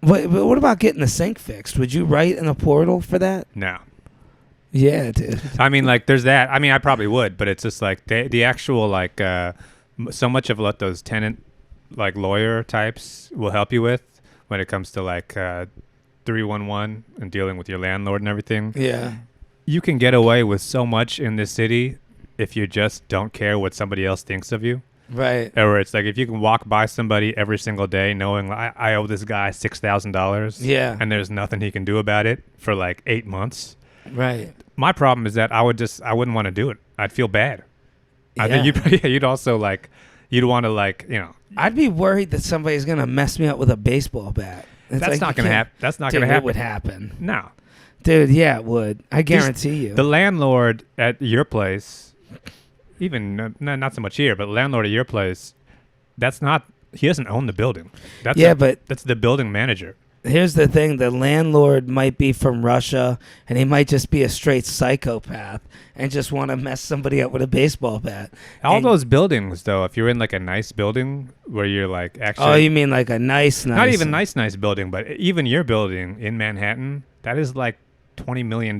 What about getting the sink fixed? Would you write in a portal for that? No. Yeah, dude. I mean, like, there's that. I mean, I probably would, but it's just like the actual like so much of what those tenant like lawyer types will help you with when it comes to like 311 and dealing with your landlord and everything. Yeah. You can get away with so much in this city if you just don't care what somebody else thinks of you. Right. Or it's like if you can walk by somebody every single day knowing I owe this guy $6,000. Yeah. And there's nothing he can do about it for like 8 months. Right. My problem is that I wouldn't want to do it. I'd feel bad. I Yeah. think you'd also like, you'd want to like, I'd be worried that somebody's gonna mess me up with a baseball bat. It's that's like, not you going to can't- happen. That's not Dude, going to happen. It would happen. No. Dude, yeah, it would. I guarantee you. The landlord at your place, even not so much here, but the landlord at your place, he doesn't own the building. But that's the building manager. Here's the thing. The landlord might be from Russia, and he might just be a straight psychopath and just want to mess somebody up with a baseball bat. All And- those buildings, though, if you're in like a nice building where you're like actually... Oh, you mean like a nice... Not even nice building, but even your building in Manhattan, that is like $20 million.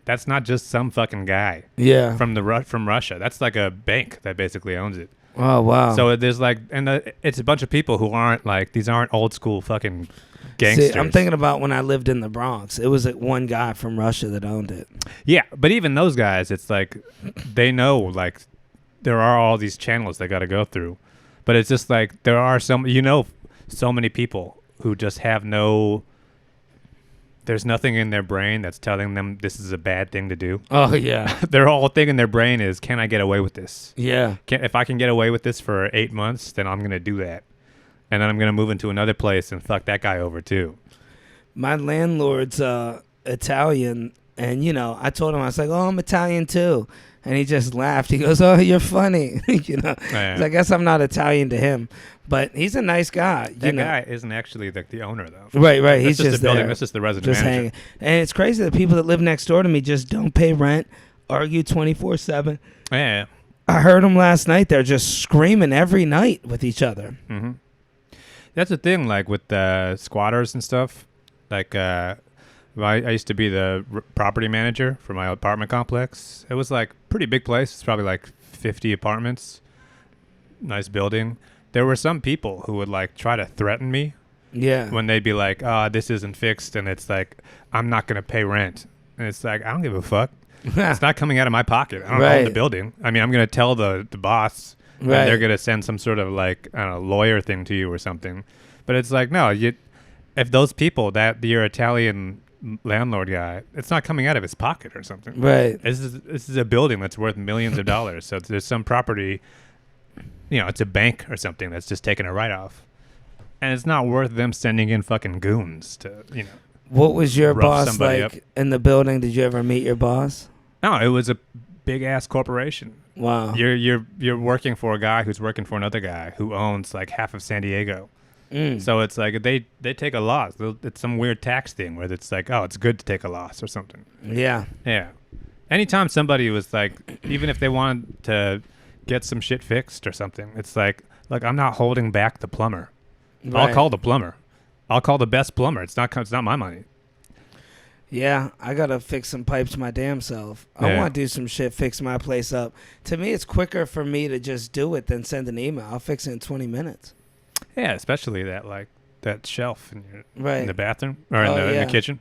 That's not just some fucking guy Yeah. from Russia. That's like a bank that basically owns it. Oh, wow. So there's like, it's a bunch of people who aren't like, these aren't old school fucking gangsters. See, I'm thinking about when I lived in the Bronx. It was like one guy from Russia that owned it. Yeah, but even those guys, it's like, they know like there are all these channels they got to go through. But it's just like, there are so many people who just have there's nothing in their brain that's telling them this is a bad thing to do. Oh, yeah. Their whole thing in their brain is, can I get away with this? Yeah. If I can get away with this for 8 months, then I'm going to do that. And then I'm going to move into another place and fuck that guy over too. My landlord's Italian, and, I told him, I was like, oh, I'm Italian too. And he just laughed. He goes, oh, you're funny. Yeah. So I guess I'm not Italian to him. But he's a nice guy. That guy isn't actually the owner, though. Right. That's He's just the building. there. That's just the resident Just manager. hanging. And it's crazy that people that live next door to me just don't pay rent, argue 24/7. Yeah. I heard them last night. They're just screaming every night with each other. Mm-hmm. That's the thing, like with the squatters and stuff. Like, I used to be the property manager for my apartment complex. It was like pretty big place. It's probably like 50 apartments. Nice building. There were some people who would like try to threaten me. Yeah. When they'd be like, this isn't fixed, and it's like, I'm not going to pay rent. And it's like, I don't give a fuck. It's not coming out of my pocket. I don't own the building. I mean, I'm going to tell the boss, and they're going to send some sort of like, I don't know, lawyer thing to you or something. But it's like, no, if those people, your Italian landlord guy, it's not coming out of his pocket or something. Right. This is a building that's worth millions of dollars. So there's some property, it's a bank or something that's just taking a write-off. And it's not worth them sending in fucking goons to, What was your rough boss somebody like up. in the building? Did you ever meet your boss? No, it was a big-ass corporation. Wow. You're working for a guy who's working for another guy who owns like half of San Diego. So it's like they take a loss. It's some weird tax thing where it's like, it's good to take a loss or something. Yeah. Yeah. Anytime somebody was like, even if they wanted to get some shit fixed or something, it's like, look, I'm not holding back the plumber. Right. I'll call the plumber. I'll call the best plumber. It's not my money. Yeah, I gotta fix some pipes my damn self. I want to do some shit, fix my place up. To me, it's quicker for me to just do it than send an email. I'll fix it in 20 minutes. Yeah, especially that shelf in the bathroom or in the kitchen.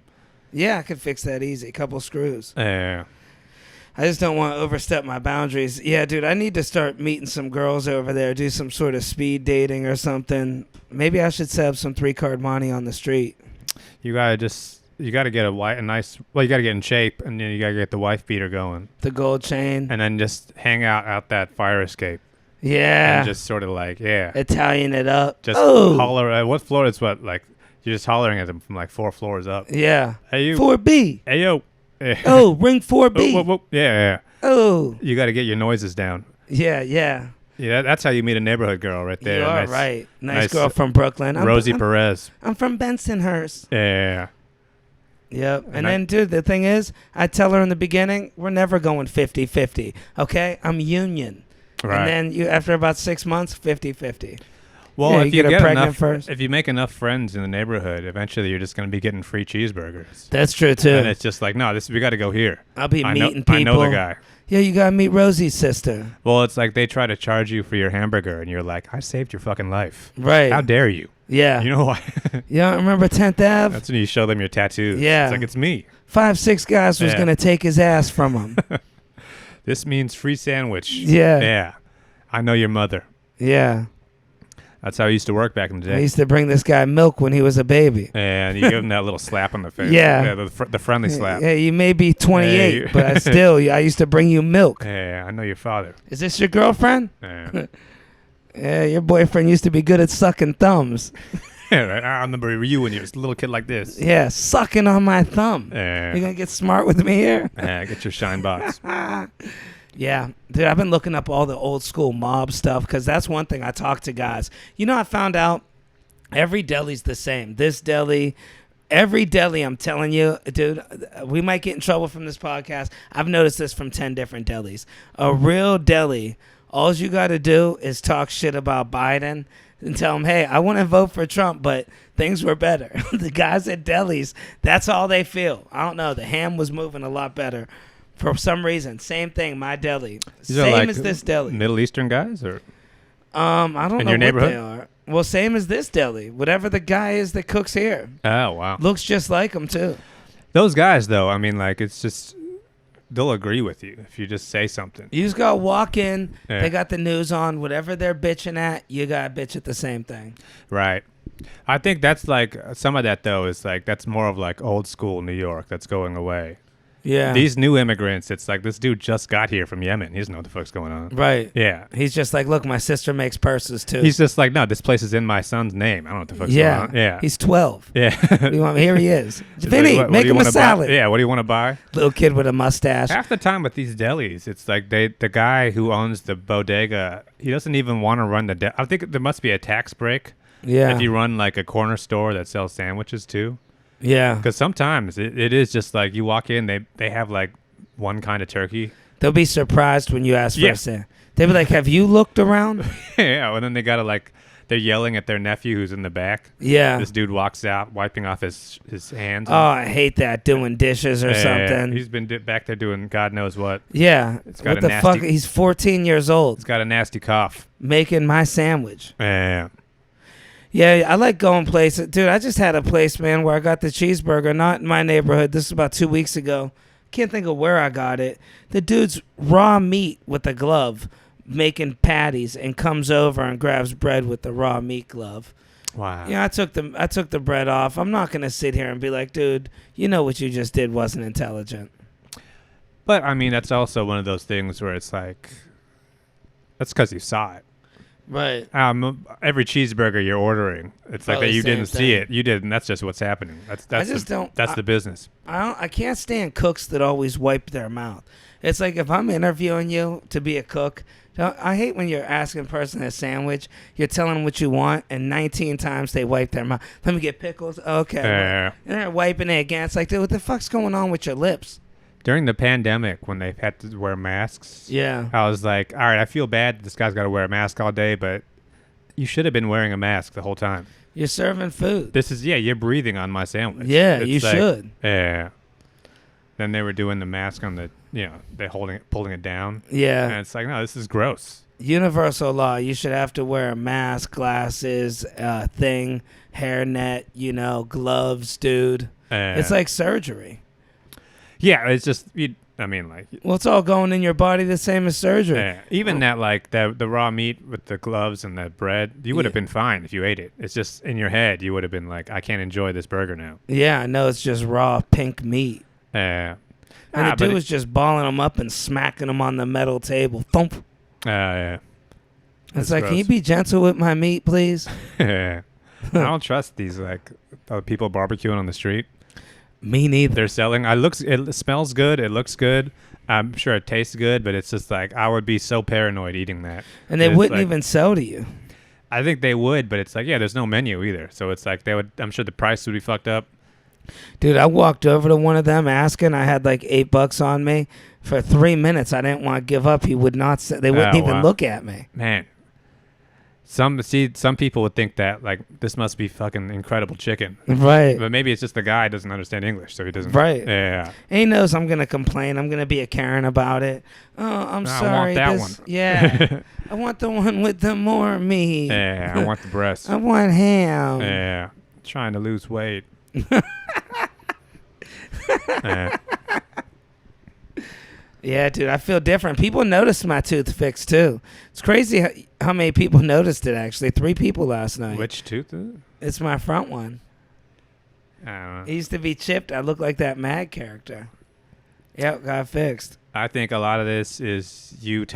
Yeah, I could fix that easy. A couple screws. Yeah. I just don't want to overstep my boundaries. Yeah, dude, I need to start meeting some girls over there, do some sort of speed dating or something. Maybe I should set up some 3-card money on the street. You gotta get you gotta get in shape, and then you gotta get the wife beater going. The gold chain. And then just hang out that fire escape. Yeah. And just sort of like, Italian it up. Just holler at what floor is what? Like, you're just hollering at them from like 4 floors up. Yeah. Hey, you. 4B. Hey, yo. Oh, ring 4B. Whoa, whoa, whoa. Yeah. Oh. You got to get your noises down. Yeah. Yeah, that's how you meet a neighborhood girl right there. You are right. Nice girl from Brooklyn. Rosie Perez. I'm from Bensonhurst. Yeah. Yep. And then, dude, the thing is, I tell her in the beginning, we're never going 50-50. Okay? I'm union. Right. And then after about 6 months, 50-50. Well, Yeah, if you get her get pregnant enough, first. if you make enough friends in the neighborhood, eventually you're just going to be getting free cheeseburgers. That's true too. And it's just like, no, we got to go here. I'll be I know, meeting people. I know the guy. Yeah, you gotta meet Rosie's sister. Well, it's like they try to charge you for your hamburger, and you're like, I saved your fucking life. Right. How dare you? Yeah. You know why? Yeah, remember 10th Ave? That's when you show them your tattoos. Yeah. It's like, it's me. 5-6 guys was Yeah. gonna take his ass from him. This means free sandwich. Yeah. Yeah. I know your mother. Yeah. That's how it used to work back in the I day. used to bring this guy milk when he was a baby. And you give him that little slap on the face. Yeah. The friendly slap. Yeah, you may be 28, Hey. but I used to bring you milk. Yeah, I know your father. Is this your girlfriend? Yeah. Yeah, your boyfriend used to be good at sucking thumbs. Yeah, right. I remember you when you was a little kid like this. Yeah, sucking on my thumb. Yeah. You gonna get smart with me here? Yeah, get your shine box. Yeah, dude, I've been looking up all the old school mob stuff because that's one thing I talk to guys. You know, I found out every deli's the same. This deli, every deli, I'm telling you, dude, we might get in trouble from this podcast. I've noticed this from 10 different delis. A real deli, all you got to do is talk shit about Biden and tell them, hey, I want to vote for Trump, but things were better. The guys at delis, that's all they feel. I don't know. The ham was moving a lot better. For some reason, same thing. My deli, These are same like as this deli. Middle Eastern guys, or I don't in know your what neighborhood? they are. Well, same as this deli. Whatever the guy is that cooks here, oh wow, looks just like him too. those guys though. I mean, like it's just they'll agree with you if you just say something. You just gotta walk in. Yeah. They got the news on. Whatever they're bitching at, you gotta bitch at the same thing. Right. I think that's like some of that though is like that's more of like old school New York that's going away. Yeah. These new immigrants, it's like this dude just got here from Yemen. He doesn't know what the fuck's going on. Right. Yeah. He's just like, look, my sister makes purses too. He's just like, no, this place is in my son's name. I don't know what the fuck's yeah. going on. Yeah. He's 12. Yeah. What do you want? Here he is. It's Vinny, like, what make do you him a wanna buy? salad. Yeah, what do you want to buy? Little kid with a mustache. Half the time with these delis, it's like the guy who owns the bodega, he doesn't even want to run the I think there must be a tax break Yeah. if you run like a corner store that sells sandwiches too. Yeah. Because sometimes it is just like you walk in, they have like one kind of turkey. They'll be surprised when you ask for Yeah. a sandwich. They'll be like, have you looked around? Yeah, and then they gotta like they're yelling at their nephew who's in the back. Yeah. This dude walks out, wiping off his hands. Oh, I hate that, doing dishes or something. He's been back there doing God knows what. Yeah. It's got What a the fuck? nasty- He's 14 years old He's got a nasty cough. making my sandwich. Yeah. Yeah, I like going places. Dude, I just had a place, man, where I got the cheeseburger, not in my neighborhood. This is about 2 weeks ago. Can't think of where I got it. The dude's raw meat with a glove making patties and comes over and grabs bread with the raw meat glove. Wow. Yeah, I took the bread off. I'm not gonna sit here and be like, dude, you know what you just did wasn't intelligent. But I mean, that's also one of those things where it's like, that's because you saw it. Right. Every cheeseburger you're ordering, it's like Probably that you the same didn't see thing. it. You did, and that's just what's happening. That's just don't- That's the business. I can't stand cooks that always wipe their mouth. It's like if I'm interviewing you to be a cook, I hate when you're asking a person a sandwich, you're telling them what you want, and 19 times they wipe their mouth. Let me get pickles. Okay. Yeah. And they're wiping it again. It's like, dude, what the fuck's going on with your lips? During the pandemic, when they had to wear masks, Yeah. I was like, all right, I feel bad this guy's got to wear a mask all day, but you should have been wearing a mask the whole time. You're serving food. This is, you're breathing on my sandwich. Yeah, It's you like- should. Yeah. Then they were doing the mask on the, they're pulling it down. Yeah. And it's like, no, this is gross. Universal law. You should have to wear a mask, glasses, thing, hairnet, gloves, dude. It's like surgery. Yeah, it's just, like, Well, it's all going in your body the same as surgery. yeah. Even that, like, the raw meat with the gloves and the bread, you would have Yeah. been fine if you ate it. It's just in your head, you would have been like, I can't enjoy this burger now. Yeah, I know it's just raw pink meat. Yeah. And the but dude was just balling them up and smacking them on the metal table. Thump. yeah. It's That's like, can you gross. be gentle with my meat, please? I don't trust these, like, people barbecuing on the street. Me neither. They're selling. It smells good. It looks good. I'm sure it tastes good, but it's just like I would be so paranoid eating that. And they It's wouldn't like- even sell to you. I think they would, but it's like, yeah, there's no menu either. So it's like they would. I'm sure the price would be fucked up. Dude, I walked over to one of them asking. I had like $8 on me. For 3 minutes, I didn't want to give up. He would not. They wouldn't Oh, even wow. look at me. Man, Some people would think that like this must be fucking incredible chicken, Right. but maybe it's just the guy doesn't understand English, so he doesn't. Right. Yeah. And he knows I'm gonna complain. I'm gonna be a Karen about it. Oh, I'm I sorry. want that this, one. Yeah. I want the one with the more meat. Yeah. I want the breast. I want ham. Yeah. Trying to lose weight. Yeah. Yeah, dude, I feel different. People noticed my tooth fixed too. It's crazy how many people noticed it. Actually, 3 people last night. Which tooth is it? It's my front one. I don't know. It used to be chipped. I look like that Mad character. Yep, got fixed. I think a lot of this is you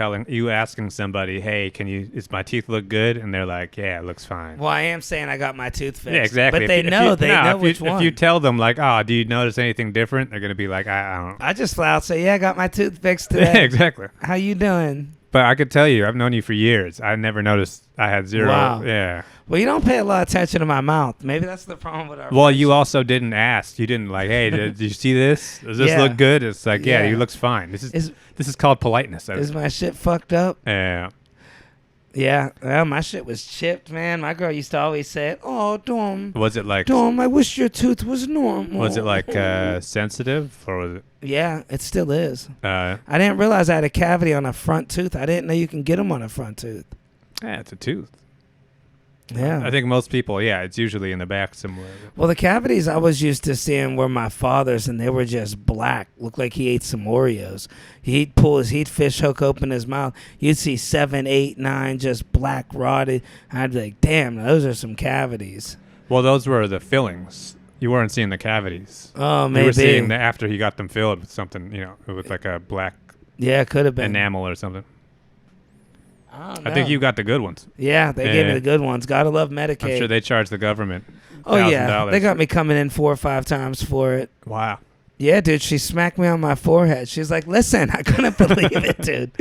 asking somebody, "Hey, does my teeth look good?" And they're like, "Yeah, it looks fine." Well, I am saying I got my tooth fixed. Yeah, exactly. But they know which one. If you tell them like, "Oh, do you notice anything different?" They're gonna be like, "I don't." I just flat out say, "Yeah, I got my tooth fixed today." Yeah, exactly. How you doing? But I could tell you, I've known you for years. I never noticed I had zero. Wow. Yeah. Well, you don't pay a lot of attention to my mouth. Maybe that's the problem with our Well, you friendship. also didn't ask. You didn't like, "Hey, did you see this? Does this Yeah. look good?" It's like, "Yeah, Yeah. it looks fine." This Is is called politeness. is my shit fucked up? Yeah. Yeah. Well, my shit was chipped, man. My girl used to always say, "Oh, Dom, Was it like? Dom, I wish your tooth was normal." Was it like sensitive, or was it? Yeah, it still is. Yeah, I didn't realize I had a cavity on a front tooth. I didn't know you can get them on a front tooth. it's a tooth. Yeah. I think most people, it's usually in the back somewhere. Well, the cavities I was used to seeing were my father's, and they were just black. Looked like he ate some Oreos. He'd fish hook open his mouth. You'd see 7, 8, 9 just black rotted. I'd be like, damn, those are some cavities. Well, those were the fillings. You weren't seeing the cavities. Oh, maybe. You were seeing after he got them filled with something, with like a black Yeah, it could have been. enamel or something. I don't I think know. you got the good ones. Yeah, they gave me Yeah. the good ones. Gotta love Medicaid. I'm sure they charge the government. Oh, yeah. $1,000. They got me coming in 4 or 5 times for it. Wow. Yeah, dude, she smacked me on my forehead. She's like, listen, I couldn't believe it, dude.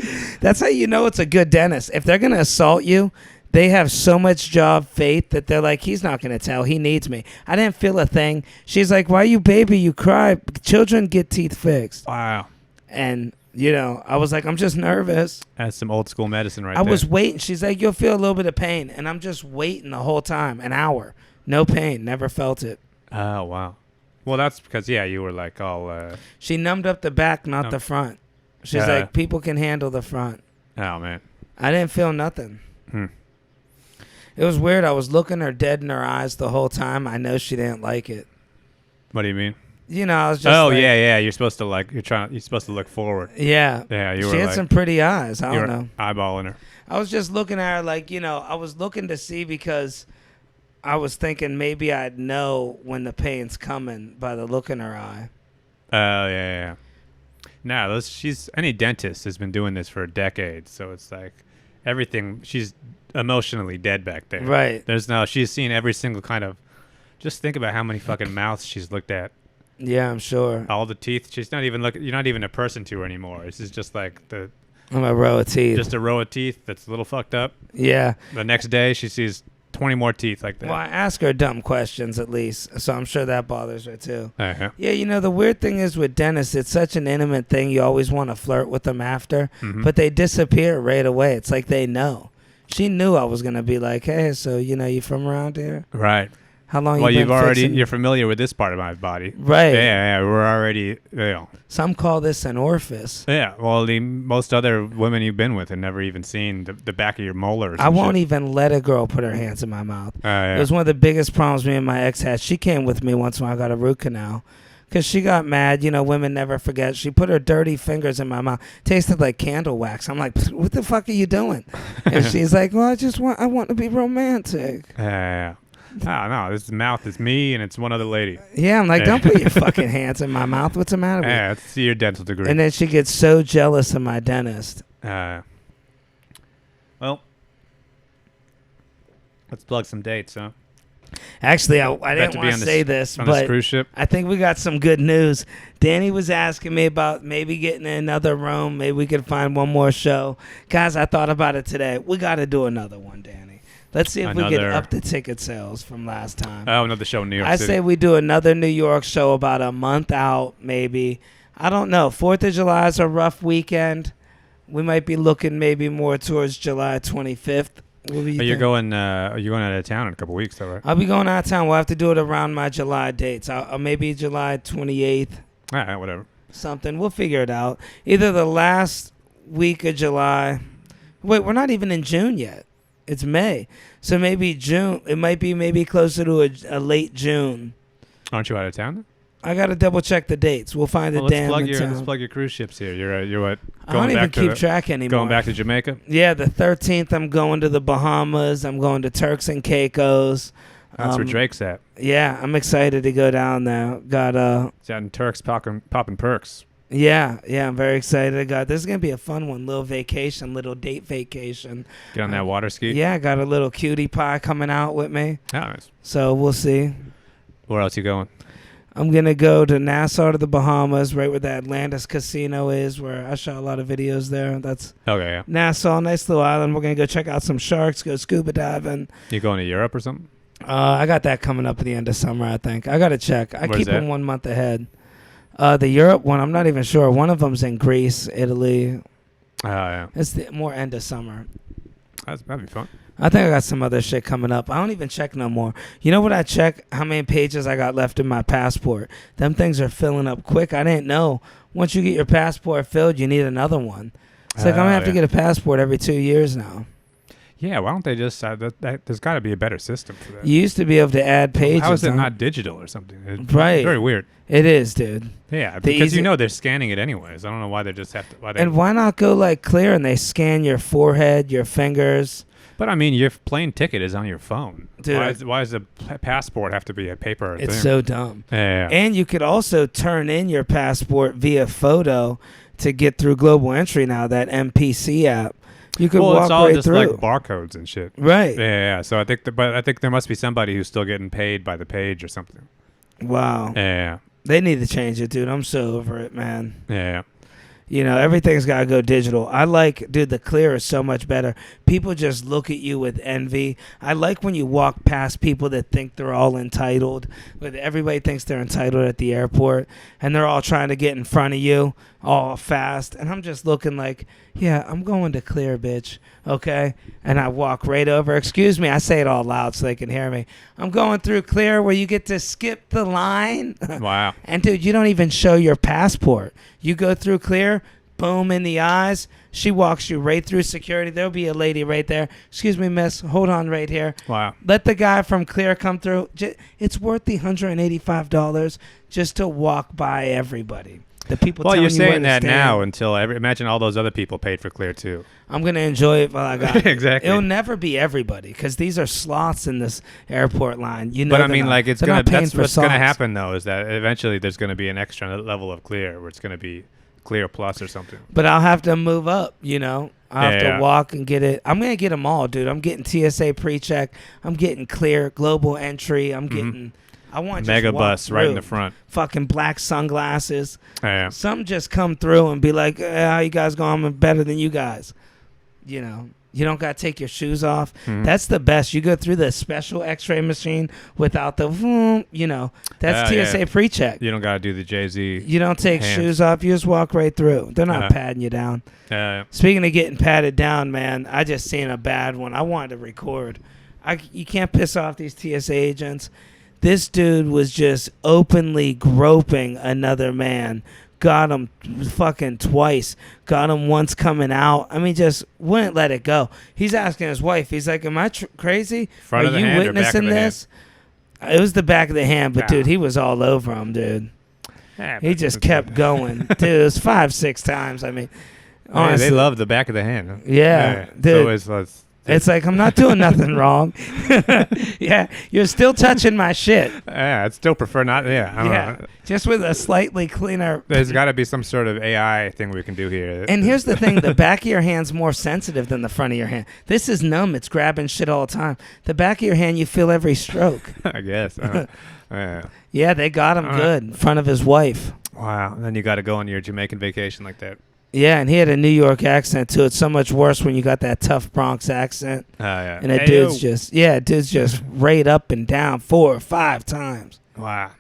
That's how you know it's a good dentist. If they're going to assault you, they have so much job faith that they're like, he's not going to tell. He needs me. I didn't feel a thing. She's like, why you baby? You cry. Children get teeth fixed. Wow. And, I was like, I'm just nervous. That's some old school medicine right I there. was waiting. She's like, you'll feel a little bit of pain. And I'm just waiting the whole time, an hour. No pain. Never felt it. Oh, wow. Well, that's because, you were like all... She numbed up the back, not the front. She's like, people can handle the front. oh, man. I didn't feel nothing. Hmm. It was weird. I was looking her dead in her eyes the whole time. I know she didn't like it. What do you mean? I was just yeah. You're supposed to you're supposed to look forward. Yeah. Yeah, you She were had like... some pretty eyes. I you don't were know. eyeballing her. I was just looking at her like, I was looking to see because I was thinking maybe I'd know when the pain's coming by the look in her eye. Oh, yeah. No, any dentist has been doing this for a decade, so it's like everything, she's emotionally dead back there. Right. She's seen every single kind of, just think about how many fucking mouths she's looked at. Yeah, I'm sure. All the teeth, she's not even you're not even a person to her anymore. This is just like I'm a row of teeth. just a row of teeth that's a little fucked up. Yeah. The next day, she sees 20 more teeth like that. Well, I ask her dumb questions at least, so I'm sure that bothers her too. Uh-huh. Yeah, the weird thing is with dentists, it's such an intimate thing. You always want to flirt with them after, Mhm. but they disappear right away. It's like they know. She knew I was gonna be like, hey, so you from around here? Right. How long Well, you been fixing? you're familiar with this part of my body. Right. Yeah, we're already, Some call this an orifice. Yeah, well, most other women you've been with have never even seen the back of your molars. I won't even let a girl put her hands in my mouth. Yeah. It was one of the biggest problems me and my ex had. She came with me once when I got a root canal. Because she got mad. Women never forget. She put her dirty fingers in my mouth. Tasted like candle wax. I'm like, what the fuck are you doing? And she's like, well, I want to be romantic. Yeah. Oh, no, this mouth is me and it's one other lady. Yeah, I'm like, don't put your fucking hands in my mouth. What's the matter with you? Yeah, it's your dental degree. And then she gets so jealous of my dentist. Well, let's plug some dates, huh? Actually, I didn't want to say this, on this but cruise ship. I think we got some good news. Danny was asking me about maybe getting in another room. Maybe we could find one more show. Guys, I thought about it today. We got to do another one, Danny. Let's see if we can up the ticket sales from last time. Oh, another show in New York I City. say we do another New York show about a month out, maybe. I don't know. 4th of July is a rough weekend. We might be looking maybe more towards July 25th. What do you You're think? going out of town in a couple weeks, though, right? I'll be going out of town. We'll have to do it around my July dates. Maybe July 28th, All right, whatever. something. We'll figure it out. Either the last week of July. Wait, we're not even in June yet. It's May. So maybe June. It might be maybe closer to a late June. Aren't you out of town? Then? I got to double check the dates. We'll find a Well, damn let's town. plug your cruise ships here. You're what? I don't even keep track anymore. Going back to Jamaica? Yeah, the 13th I'm going to the Bahamas. I'm going to Turks and Caicos. That's where Drake's at. Yeah, I'm excited to go down there. It's out in Turks popping perks. Yeah, I'm very excited. This is gonna be a fun one. Little vacation, little date vacation. Get on that water ski. Yeah, I got a little cutie pie coming out with me. Oh, nice. So we'll see. Where else you going? I'm gonna go to Nassau to the Bahamas, right where the Atlantis Casino is, where I shot a lot of videos there. That's Okay, yeah. Nassau, nice little island. We're gonna go check out some sharks, go scuba diving. You going to Europe or something? I got that coming up at the end of summer, I think. I gotta check. I Where's keep them that? 1 month ahead. The Europe one, I'm not even sure. One of them's in Greece, Italy. Oh, yeah. It's the more end of summer. That'd be fun. I think I got some other shit coming up. I don't even check no more. You know what I check? How many pages I got left in my passport. Them things are filling up quick. I didn't know. Once you get your passport filled, you need another one. It's like I'm going to have to get a passport every 2 years now. Yeah, why don't they just... there's got to be a better system for that. You used to be able to add pages. How is it huh? not digital or something? It's Right. very weird. It is, dude. Yeah, The because easy- they're scanning it anyways. I don't know why they just have to... And why not go like clear and they scan your forehead, your fingers? But I mean, your plane ticket is on your phone. Dude, Why does a passport have to be a paper It's thing? so dumb. Yeah. And you could also turn in your passport via photo to get through Global Entry now, that MPC app. You could walk it's all right just through. like barcodes and shit. Right. Yeah. So I think there must be somebody who's still getting paid by the page or something. Wow. Yeah. They need to change it, dude. I'm so over it, man. Yeah. You know, everything's got to go digital. I like, dude, the clear is so much better. People just look at you with envy. I like when you walk past people that think they're all entitled. But everybody thinks they're entitled at the airport, and they're all trying to get in front of you all fast. And I'm just looking like, yeah, I'm going to clear, bitch. Okay? And I walk right over. Excuse me, I say it all loud so they can hear me. I'm going through clear where you get to skip the line. Wow. And dude, you don't even show your passport. You go through clear, boom in the eyes. She walks you right through security. There'll be a lady right there. Excuse me, miss. Hold on right here. Wow. Let the guy from clear come through. It's worth the $185 just to walk by everybody. The people. Well, telling you're you where saying to that stand. now until imagine all those other people paid for Clear too. I'm gonna enjoy it while I got it. Exactly. It'll never be everybody because these are slots in this airport line. You know. But I they're mean, not- like it's they're gonna. not paying That's for what's gonna slots. happen though. Is that eventually there's gonna be an extra level of Clear where it's gonna be Clear Plus or something. But I'll have to move up, you know. I'll have to Yeah. walk and get it. I'm going to get them all, dude. I'm getting TSA pre-check. I'm getting clear global entry. I'm getting... I want to Mega just walk bus right in the through. front. Fucking black sunglasses. Yeah. Some just come through and be like, how you guys going? I'm better than you guys. You know. You don't got to take your shoes off. Mhm. That's the best. You go through the special x-ray machine without the... You know. That's TSA yeah. pre-check. You don't gotta do the Jay-Z. You don't take hands. shoes off. You just walk right through. They're not Uh-huh. patting you down. Speaking of getting patted down, man, I just seen a bad one. I wanted to record. You can't piss off these TSA agents. This dude was just openly groping another man. Got him fucking twice. Got him once coming out. I mean, just wouldn't let it go. He's asking his wife. He's like, "Am I crazy? Front Are of the you hand or back of witnessing the hand? this?" It was the back of the hand, but Nah. dude, he was all over him, dude. Yeah, He but just it's- kept going. Dude, it was 5-6 times. I mean, Yeah, honestly. they love the back of the hand. Huh? Yeah, So dude. it's It's like, I'm not doing nothing wrong. Yeah, you're still touching my shit. yeah, I'd still prefer not. Yeah, I don't Yeah, know. just with a slightly cleaner. There's got to be some sort of AI thing we can do here. And here's the thing, the back of your hand's more sensitive than the front of your hand. This is numb. It's grabbing shit all the time. The back of your hand, you feel every stroke. I guess. Yeah. Yeah, they got him All right. good in front of his wife. Wow. And then you got to go on your Jamaican vacation like that. Yeah, and he had a New York accent, too. It's so much worse when you got that tough Bronx accent. Yeah. And that Hey, dude's yo. just right up and down 4 or 5 times. Wow.